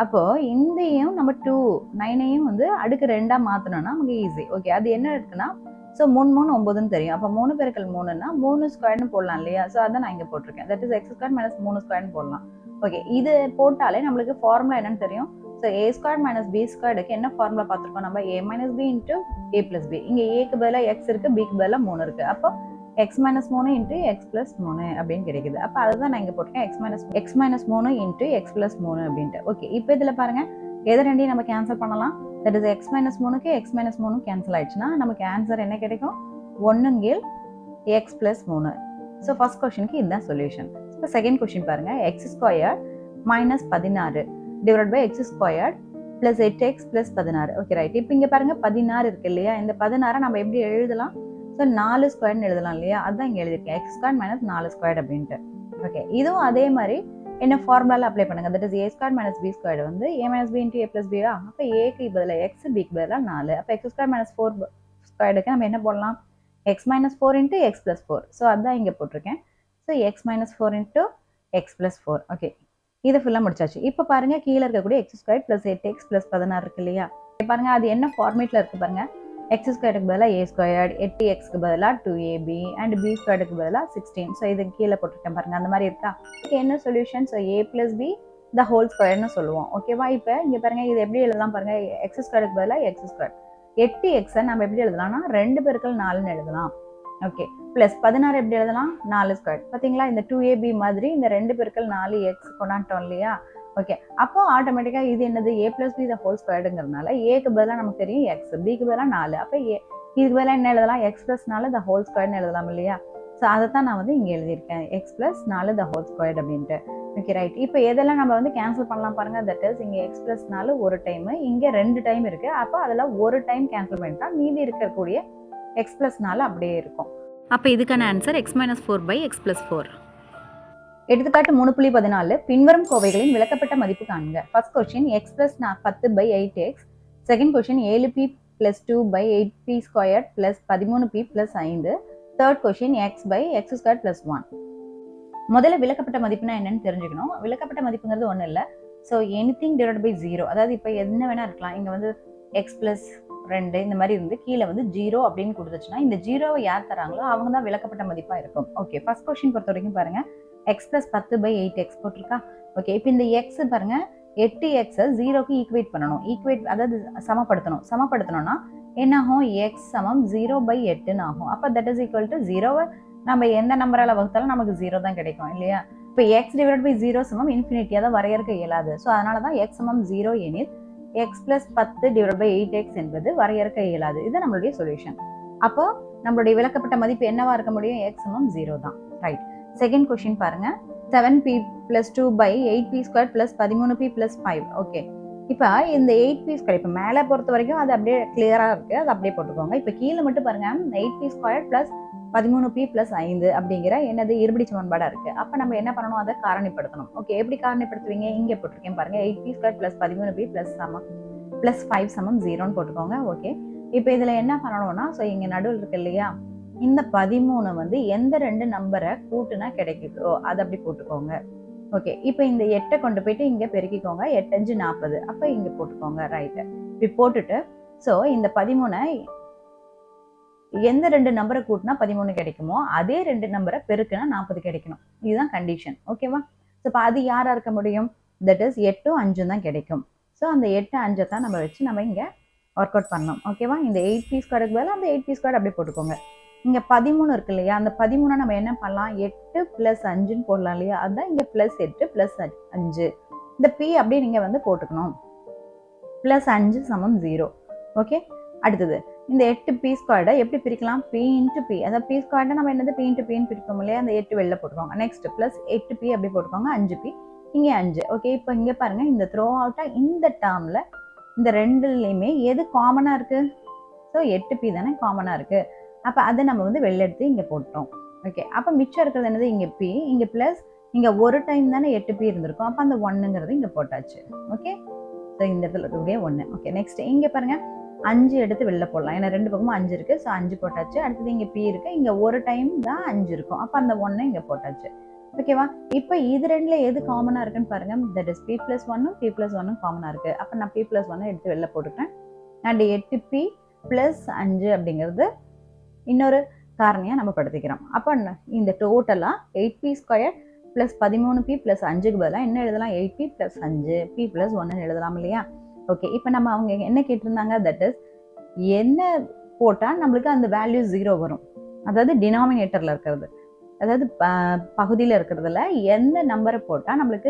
அப்போது இந்தையும் நம்ம 2 9ஐயும் அடுக்கு 2ஆக மாற்றணும்னா நமக்கு ஈஸி. ஓகே, அது என்ன இருக்குன்னா ஸோ 3 3 9ன்னு தெரியும். அப்போ 3 பெருக்கல் 3ன்னா 3 ஸ்கொயர்னு போடலாம் இல்லையா? ஸோ அதான் நான் இங்கே போட்டிருக்கேன். That is X square minus 3 ஸ்கொயர்னு போடலாம். ஓகே, இது போட்டாலே நம்மளுக்கு ஃபார்முலா என்னன்னு தெரியும். ஸோ ஏ ஸ்கொயர் மைனஸ் பி ஸ்கொயர்டுக்கு என்ன ஃபார்முலா பார்த்துருக்கோம் நம்ம? ஏ minus B into A plus B. இங்கே ஏக்கு பதிலாக எக்ஸ் இருக்குது, பிக்கு பதிலாக 3 இருக்குது. அப்போ X minus 3 into X plus 3 அப்படின்னு கிடைக்குது. அப்போ அதுதான் நான் இங்கே போட்டிருக்கேன், X minus 3 into X plus 3 அப்படின்ட்டு. ஓகே, இப்போ இதில் பாருங்கள், எதை ரெண்டையும் நம்ம கேன்சல் பண்ணலாம். தட் இஸ் எக்ஸ் மைனஸ் 3க்கு எக்ஸ் மைனஸ் 3 கேன்சல் ஆயிடுச்சுன்னா நமக்கு ஆன்சர் என்ன கிடைக்கும்? 1 எக்ஸ் பிளஸ் 3. ஸோ ஃபர்ஸ்ட் கொஸ்டினுக்கு இதுதான் சொல்யூஷன். இப்போ செகண்ட் கொஸ்டின் பாருங்க, X square minus 16 divide by X square plus 8x plus 16. Okay right. இப்போ இங்கே பாருங்க 16 இருக்கு இல்லையா? இந்த 16 நம்ம எப்படி எழுதலாம்? ஸோ 4 ஸ்கொயர்னு எழுதலாம் இல்லையா? அதான் இங்கே எழுதியிருக்கேன், எக்ஸ் ஸ்கொயர் மைனஸ் 4 ஸ்கொயர் அப்படின்ட்டு. ஓகே, இதுவும் அதே மாதிரி என்ன ஃபார்முலாவில் அப்ளை பண்ணுங்க. That is A square minus B square வந்து A minus B into A plus பியா? அப்போ ஏக்கு பதிலாக எக்ஸ், பிக்கு பதிலாக 4. அப்போ எக்ஸ் ஸ்கொயர் மைனஸ் 4 ஸ்கொயருக்கு நம்ம என்ன போடலாம்? X minus 4 into X plus 4. So அதான் இங்கே போட்டிருக்கேன். So x minus 4 into X plus 4. Okay, இதை ஃபுல்லாக முடிச்சாச்சு. இப்போ பாருங்க, கீழே இருக்கக்கூடிய X square plus 8x plus 16 இருக்கு இல்லையா? பாருங்க, அது என்ன ஃபார்மேட்டில் இருக்கு பாருங்க. எக்ஸ் ஸ்கொயருக்கு பதிலாக ஏ ஸ்கொயர், 8xக்கு பதிலாக 2ab அண்ட் பி ஸ்கொயருக்கு பதிலாக 16. ஸோ இது கீழே போட்டிருக்கேன் பாருங்க, அந்த மாதிரி இருக்கா? என்ன solution? So A plus B the whole ஸ்கொயர்னு சொல்லுவோம். ஓகேவா? இப்போ இங்கே பாருங்க, இது எப்படி எழுதலாம் பாருங்க. எக்ஸ் ஸ்கொயருக்கு பதிலாக எக்ஸ் ஸ்கொயர், 8x நம்ம எப்படி எழுதலாம்னா 2 பெருக்கல் 4ன்னு எழுதலாம். ஓகே, பிளஸ் 16 எப்படி எழுதலாம்? 4 ஸ்கொயர். பார்த்தீங்களா, இந்த 2ab மாதிரி இந்த 2 பெருக்கல் 4x கொண்டாட்டோம் இல்லையா? ஓகே, அப்போ ஆட்டோமேட்டிக்காக இது என்னது? ஏ பிளஸ் பி த ஹோல் ஸ்கொயர்டுங்கிறதுனால ஏக்கு பதிலாக நமக்கு தெரியும் எக்ஸ், பிக்கு பதிலாக 4. அப்போ இதுக்கு பதிலாக என்ன எழுதலாம்? எக்ஸ் பிளஸ் 4 த ஹோல் ஸ்கொயர்னு எழுதலாம் இல்லையா? ஸோ அதை தான் நான் வந்து இங்கே எழுதியிருக்கேன், x plus 4 the whole square அப்படின்ட்டு. Okay right. இப்போ எதெல்லாம் நம்ம வந்து கேன்சல் பண்ணலாம் பாருங்க. தட் இஸ் இங்கே எக்ஸ் பிளஸ் 4 ஒரு டைமு, இங்கே 2 டைம் இருக்குது. அப்போ அதில் ஒரு டைம் கேன்சல் பண்ணிட்டா மீதி இருக்கக்கூடிய எக்ஸ் பிளஸ் 4 அப்படியே இருக்கும். அப்போ இதுக்கான answer X minus 4 by X plus 4. எடுத்துக்காட்டு 3.14 பின்வரும் கோவைகளின் விளக்கப்பட்ட மதிப்பு காண்க. First question X plus 10 by 8x. Second question 7p plus 2 by 8p square plus 13p plus 5. Third question X by X square plus 1. முதல்ல விளக்கப்பட்ட மதிப்புனா என்னன்னு தெரிஞ்சுக்கணும். விளக்கப்பட்ட மதிப்புங்கிறது ஒன்றும் இல்லை. ஸோ எனிதிங் டிவைட் பை 0, அதாவது இப்போ என்ன வேணா இருக்கலாம். இங்கே வந்து எக்ஸ் பிளஸ் 2 இந்த மாதிரி இருந்து கீழே வந்து 0 அப்படின்னு கொடுத்துச்சுன்னா இந்த 0வை யார் தராங்களோ அவங்க தான் விளக்கப்பட்ட மதிப்பாக இருக்கும். ஓகே, ஃபர்ஸ்ட் கொஸ்டின் பொறுத்த வரைக்கும் பாருங்க, எக்ஸ் பிளஸ் 10 பை 8x போட்டிருக்கா? ஓகே, இப்போ இந்த எக்ஸ் பாருங்க, 8xஐ 0க்கு ஈக்குவேட் பண்ணணும். அதாவது சமப்படுத்தணும்னா என்ன ஆகும்? எக்ஸ் சமம் 0 பை 8ன்னு ஆகும். அப்போ தட் இஸ் ஈக்குவல் டு 0வை நம்ம எந்த நம்பரால் வகுத்தாலும் நமக்கு 0 தான் கிடைக்கும் இல்லையா? இப்போ எக்ஸ் டிவைட் பை 0 சமம் இன்ஃபினிட்டியாக தான் வரையறுக்க இயலாது. ஸோ அதனால தான் எக்ஸ் சமம் 0 எனில் X plus 10 divide by 8x என்பது வரையறுக்க இயலாது. இது நம்மளுடைய சொல்யூஷன். அப்போ நம்மளுடைய விளக்கப்பட்ட மதிப்பு என்னவா இருக்க முடியும்? எக்ஸ் சமம் 0 தான். ரைட். செகண்ட் கொஸ்டின் பாருங்க, 7p plus 2 by 8p square plus 13p plus 5. Okay, இப்போ இந்த 8p ஸ்கொயர் இப்போ மேலே பொறுத்த வரைக்கும் அது அப்படியே கிளியராக இருக்குது, அது அப்படியே போட்டுக்கோங்க. இப்போ கீழே மட்டும் பாருங்க, 8p square plus 13p plus 5 அப்படிங்கிற என்னது இருபடி சமன்பாடாக இருக்குது. அப்போ நம்ம என்ன பண்ணணும்? அதை காரணிப்படுத்தணும். ஓகே, எப்படி காரணிப்படுத்துவீங்க? இங்கே போட்டிருக்கேன் பாருங்க, 8p square plus 13p plus 5 சமம் 0ன்னு போட்டுக்கோங்க. ஓகே, இப்போ இதில் என்ன பண்ணணும்னா, ஸோ இங்கே நடுவில் இருக்கு இல்லையா, இந்த 13 வந்து எந்த 2 நம்பரை கூட்டுனா கிடைக்குதோ அதை அப்படி போட்டுக்கோங்க. ஓகே, இப்போ இந்த 8 கொண்டு போயிட்டு இங்கே பெருக்கிக்கோங்க. 8 5 40. அப்போ இங்கே போட்டுக்கோங்க. ரைட்டு. இப்படி போட்டுட்டு ஸோ இந்த 13 எந்த 2 நம்பரை கூட்டினா 13 கிடைக்குமோ அதே 2 நம்பரை பெருக்குனா 40 கிடைக்கணும். இதுதான் கண்டிஷன். ஓகேவா? ஸோ இப்போ அது யாராக இருக்க முடியும்? தட் இஸ் 8 5 தான் கிடைக்கும். ஸோ அந்த 8 5 தான் நம்ம வச்சு நம்ம இங்கே ஒர்க் அவுட் பண்ணணும். ஓகேவா? இந்த 8p ஸ்கொயருக்கு பதிலாக அந்த 8p ஸ்கொயர் அப்படியே போட்டுக்கோங்க. இங்கே 13 இருக்கு இல்லையா, அந்த 13 நம்ம என்ன பண்ணலாம்? 8 + 5ன்னு போடலாம் இல்லையா? அதுதான் இங்கே +8 + 5. இந்த p அப்படியே நீங்கள் வந்து போட்டுக்கணும். +5 சமம் 0. ஓகே, அடுத்தது இந்த 8p ஸ்கொயர்டை எப்படி பிரிக்கலாம்? p × p. அதாவது p ஸ்கொயர்டை நம்ம என்னது p × pன்னு பிரிப்போம் இல்லையா? அந்த 8 வெளில போட்டுக்கோங்க. நெக்ஸ்ட் +8p அப்படி போட்டுக்கோங்க. 5p இங்கே 5. ஓகே, இப்போ இங்கே பாருங்க, இந்த த்ரோ அவுட்டாக இந்த டேர்மில் இந்த ரெண்டுலேயுமே எது காமனாக இருக்குது? ஸோ 8p தானே காமனாக இருக்குது. அப்போ அதை நம்ம வந்து வெளில எடுத்து இங்கே போட்டோம். ஓகே, அப்போ மிச்சம் இருக்கிறது என்னது? இங்கே p, இங்கே ப்ளஸ் இங்கே ஒரு டைம் தானே 8p இருந்திருக்கும். அப்போ அந்த 1ங்கிறது இங்கே போட்டாச்சு. ஓகே, ஸோ இந்த இடத்துல இருக்கக்கூடிய 1. ஓகே, நெக்ஸ்ட் இங்கே பாருங்கள், 5 எடுத்து வெளில போடலாம். ஏன்னா 2 பக்கமும் 5 இருக்குது. ஸோ 5 போட்டாச்சு. அடுத்தது இங்கே p இருக்குது. இங்கே ஒரு டைம் தான் 5 இருக்கும். அப்போ அந்த 1 இங்கே போட்டாச்சு. ஓகேவா? இப்போ இது ரெண்டுல எது காமனாக இருக்குன்னு பாருங்க. தட் இஸ் p + 1ம் p + 1ம் காமனாக இருக்குது. அப்போ நான் p + 1 எடுத்து வெளில போட்டுக்கிறேன். அண்ட் 8p + 5 அப்படிங்கிறது இன்னொரு காரணியாக நம்ம படுத்திக்கிறோம். அப்போ இந்த டோட்டலாக 8p² ப்ளஸ் 13p ப்ளஸ் 5க்கு பதிலாக என்ன எழுதலாம்? 8p ப்ளஸ் 5 p ப்ளஸ் 1 எழுதலாம் இல்லையா? ஓகே, இப்போ நம்ம அவங்க என்ன கேட்டிருந்தாங்க? தட் இஸ் என்ன போட்டால் நம்மளுக்கு அந்த வேல்யூ 0 வரும், அதாவது டினாமினேட்டரில் இருக்கிறது, அதாவது பகுதியில் இருக்கிறதுல எந்த நம்பரை போட்டால் நம்மளுக்கு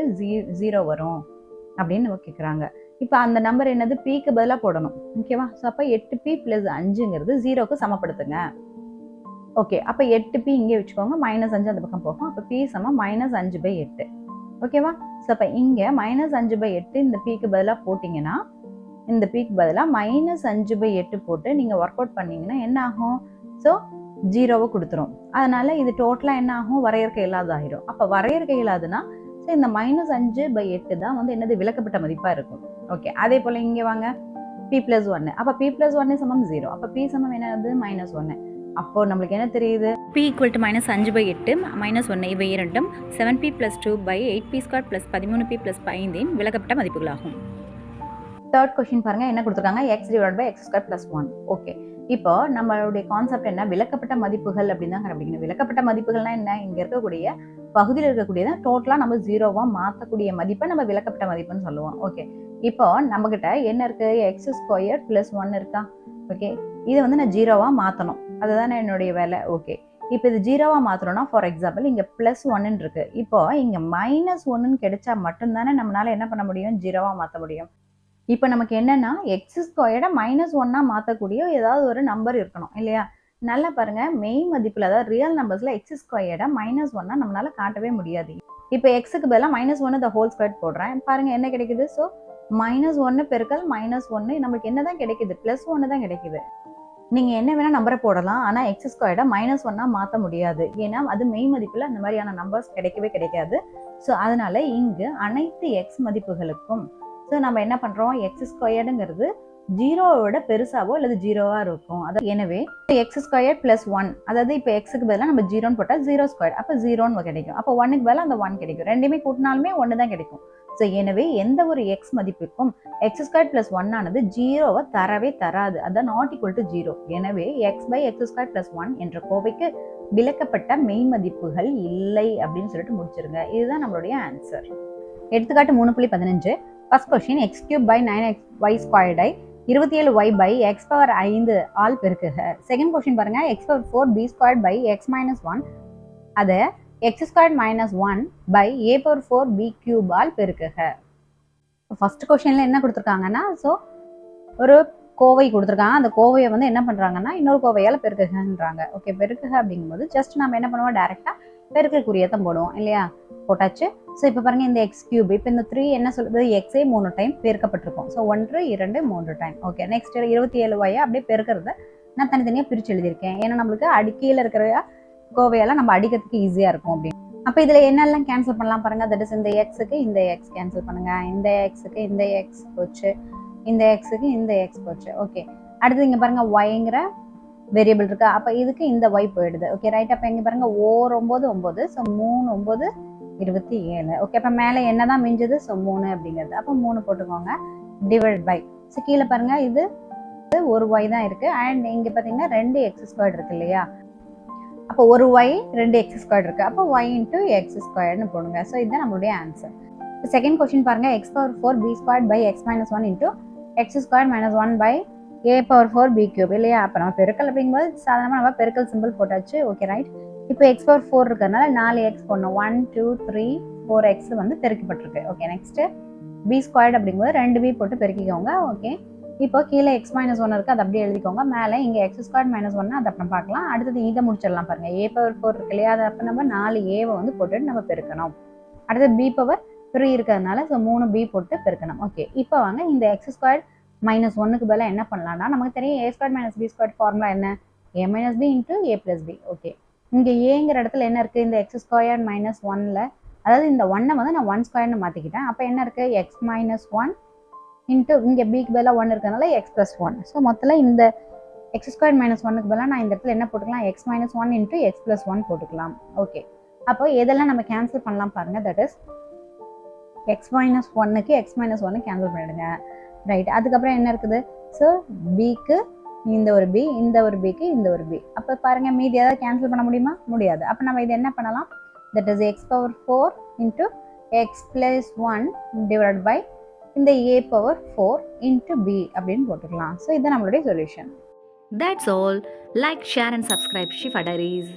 0 வரும் அப்படின்னு நம்ம கேட்குறாங்க. இப்போ அந்த நம்பர் என்னது? பிக்கு பதிலாக போடணும். ஓகேவா? ஸோ அப்போ 8p ப்ளஸ் 5ங்கிறது 0க்கு சமப்படுத்துங்க. ஓகே, அப்போ 8p இங்கே வச்சுக்கோங்க, -5 அந்த பக்கம் போகும். அப்போ p சமம் -5/8. ஓகேவா? ஸோ அப்போ இங்கே -5/8 இந்த பிக்கு பதிலாக போட்டிங்கன்னா, இந்த பிக்கு பதிலாக -5/8 போட்டு நீங்கள் ஒர்க் அவுட் பண்ணிங்கன்னா என்ன ஆகும்? ஸோ 0வை கொடுத்துரும். அதனால் இது டோட்டலாக என்ன ஆகும்? வரையறுக்க இல்லாதாயிரும். அப்போ வரையறுக்க இல்லாதுன்னா ஸோ இந்த -5/8 தான் வந்து என்னது? விலக்கப்பட்ட மதிப்பாக இருக்கும். ஓகே, அதே போல் இங்கே வாங்க, p + 1. அப்போ p + 1 சமம் 0. அப்போ p சமம் என்னது? -1. அப்போ நம்மளுக்கு என்ன தெரியுது? p = -5/8 -1 இவை இரண்டும் 7p + 2/8p² + 13p + 5 இன் விலக்கப்பட்ட மதிப்புகளாகும். தேர்ட் கொஸ்டின் பாருங்க, என்ன கொடுத்துருக்காங்க? x / x² + 1. ஓகே, இப்போ நம்மளுடைய கான்செப்ட் என்ன? விலக்கப்பட்ட மதிப்புகள் அப்படின்னு தான் கண்டுபிடிக்கணும். விலக்கப்பட்ட மதிப்புகள்னா என்ன? இங்க இருக்கக்கூடிய பகுதியில் இருக்கக்கூடியதான் டோட்டலாக நம்ம 0வா மாற்றக்கூடிய மதிப்பை நம்ம விலக்கப்பட்ட மதிப்புன்னு சொல்லுவோம். ஓகே, இப்போ நம்ம கிட்ட என்ன இருக்கு? x² + 1 இருக்கா? ஓகே, இதை வந்து நான் 0வா மாற்றணும், அதுதானே என்னுடைய வேலை. ஓகே, இப்போ இது 0வா மாற்றணும்னா ஃபார் எக்ஸாம்பிள் இங்கே +1 இருக்கு. இப்போ இங்கே -1 கிடைச்சா மட்டும்தானே நம்மளால என்ன பண்ண முடியும்? 0வா மாற்ற முடியும். இப்போ நமக்கு என்னன்னா x² -1 மாற்றக்கூடிய ஏதாவது ஒரு நம்பர் இருக்கணும் இல்லையா? நல்லா பாருங்க, மெய் மதிப்பில் அதாவது ரியல் நம்பர்ஸில் x² -1 நம்மளால காட்டவே முடியாது. இப்போ எக்ஸுக்கு பதிலாக -1² போடுறேன், பாருங்க என்ன கிடைக்குது? ஸோ -1 பெருக்கல் -1 நம்மளுக்கு என்ன தான் கிடைக்குது? +1 தான் கிடைக்குது. நீங்கள் என்ன வேணால் நம்பரை போடலாம், ஆனால் x² -1 மாற்ற முடியாது. ஏன்னா அது மெய் மதிப்பில் அந்த மாதிரியான நம்பர்ஸ் கிடைக்கவே கிடைக்காது. ஸோ அதனால இங்கு அனைத்து x மதிப்புகளுக்கும் ஸோ நம்ம என்ன பண்ணுறோம்? x²ங்கிறது 0வை விட பெருசாவோ அல்லது 0வா இருக்கும். எனவே x² + 1, அதாவது இப்போ எக்ஸுக்கு பதிலாக நம்ம 0ன்னு போட்டால் 0², அப்போ 0ன்னு கிடைக்கும். அப்போ 1க்கு பதிலாக அந்த 1 கிடைக்கும். ரெண்டுமே கூட்டினாலுமே 1 தான் கிடைக்கும். ஸோ எனவே எந்த ஒரு x மதிப்புக்கும் x² + 1 ஆனது 0வை தரவே தராது, அதான் not equal to 0. எனவே x/x² + 1 என்ற கோவைக்கு விலக்கப்பட்ட மெய் மதிப்புகள் இல்லை அப்படின்னு சொல்லிட்டு முடிச்சிருங்க. இதுதான் நம்மளுடைய ஆன்சர். எடுத்துக்காட்டு 3.15. First question x³ / 9y² 27y/x⁵ ஆல் பெருக்குக. செகண்ட் கொஸ்டின் பாருங்க, x⁴b² / x-1 அதை x² - 1/a⁴b³ ஆல் பெருக்குக. ஃபர்ஸ்ட் கொஸ்டின்ல என்ன கொடுத்துருக்காங்கன்னா, ஸோ ஒரு கோவை கொடுத்துருக்காங்க, அந்த கோவையை வந்து என்ன பண்ணுறாங்கன்னா இன்னொரு கோவையால் பெருக்குகன்றாங்க. ஓகே, பெருக்குக அப்படிங்கும்போது ஜஸ்ட் நம்ம என்ன பண்ணுவோம்? டேரெக்டாக பெருக்கக்கூடியதான் போடுவோம் இல்லையா? போட்டாச்சு. ஸோ இப்போ பாருங்கள், இந்த x³ இப்போ இந்த 3 என்ன சொல்லுது? எக்ஸே 3 டைம் பெருக்கப்பட்டிருக்கும். So 1 2 3 time. Okay, next 27y அப்படியே பெருக்கிறத நான் தனித்தனியாக பிரித்து எழுதியிருக்கேன். ஏன்னா நம்மளுக்கு கீழே இருக்கிற கோவையெல்லாம் நம்ம அடிக்கிறதுக்கு ஈஸியாக இருக்கும் அப்படின்னு. அப்போ இதில் என்னெல்லாம் கேன்சல் பண்ணலாம் பாருங்கள். தட் இஸ் இந்த எக்ஸுக்கு இந்த எக்ஸ் கேன்சல் பண்ணுங்கள், இந்த எக்ஸுக்கு இந்த எக்ஸ் போச்சு, இந்த எக்ஸுக்கு இந்த எக்ஸ் போச்சு. ஓகே, அடுத்து இங்கே பாருங்கள் ஒய்ங்கிற வேரியபிள் இருக்கா? அப்போ இதுக்கு இந்த ஒய் போயிடுது. Okay right. அப்போ இங்கே பாருங்கள் 9 ஸோ 3 9 27. ஓகே, அப்போ மேலே என்ன தான் மிஞ்சுது? ஸோ 3 அப்படிங்கிறது. அப்போ 3 போட்டுக்கோங்க, டிவைட் பை. ஸோ கீழே பாருங்கள், இது ஒரு ஒய் தான் இருக்குது. அண்ட் இங்கே பார்த்தீங்கன்னா 2x² இருக்கு இல்லையா? அப்போ ஒரு ஒய் 2x² இருக்குது. அப்போ y × x² போடுங்க. ஸோ இதுதான் நம்மளுடைய ஆன்சர். செகண்ட் கொஸ்டின் பாருங்கள், x⁴b² / x-1 × x² - 1/a⁴b³ இல்லையா? அப்போ நம்ம பெருக்கல் அப்படிங்கும்போது சாதாரணமாக நம்ம பெருக்கல் சிம்பிள் போட்டாச்சு. Okay right. இப்போ x⁴ இருக்கிறதுனால 4x போடணும். 1 2 3 4x வந்து பெருக்கப்பட்டிருக்கு. ஓகே, நெக்ஸ்ட்டு b² அப்படிங்கும்போது 2b போட்டு பெருக்கிக்கோங்க. ஓகே, இப்போ கீழே x-1 இருக்குது, அது அப்படியே எழுதிக்கோங்க. மேலே இங்கே x² - 1 அதை அப்புறம் பார்க்கலாம். அடுத்தது இதை முடிச்சிடலாம் பாருங்கள். a⁴ இருக்கு இல்லையா? அதை அப்போ நம்ம 4a வந்து போட்டுட்டு நம்ம பெருக்கணும். அடுத்து b⁴ இருக்கிறதுனால ஸோ 3b போட்டு பெருக்கணும். ஓகே, இப்போ வாங்க இந்த x² - 1க்கு பதிலாக என்ன பண்ணலாம்னா, நமக்கு தெரியும் a² - b² ஃபார்முலா என்ன? a - b × a + b. Okay, இங்கே ஏங்கிற இடத்துல என்ன இருக்குது? இந்த x² - 1ல், அதாவது இந்த 1 வந்து நான் 1² மாற்றிக்கிட்டேன். அப்போ என்ன இருக்குது? x - 1 இன்ட்டு இங்கே பிக்கு பதிலாக 1 இருக்கிறதுனால x + 1. ஸோ மொத்தத்தில் இந்த x² - 1க்கு பதிலாக நான் இந்த இடத்துல என்ன போட்டுக்கலாம்? x - 1 × x + 1 போட்டுக்கலாம். ஓகே, அப்போ எதெல்லாம் நம்ம கேன்சல் பண்ணலாம் பாருங்கள். தட் இஸ் x - 1க்கு x - 1 கேன்சல் பண்ணிடுங்க. ரைட். அதுக்கப்புறம் என்ன இருக்குது? ஸோ பிக்கு இந்த ஒரு பி, இந்த ஒரு பிக்கு இந்த ஒரு பி. அப்போ பாருங்கள் மீதி ஏதாவது கேன்சல் பண்ண முடியுமா? முடியாது. அப்போ நம்ம இது என்ன பண்ணலாம்? That is X power 4 into X plus 1 divide by இந்த ஏ பவர் 4 இன்ட்டு பி அப்படின்னு போட்டுக்கலாம். ஸோ இதுதான் நம்மளுடைய solution. That's all. Like, share and subscribe Shifa Diaries.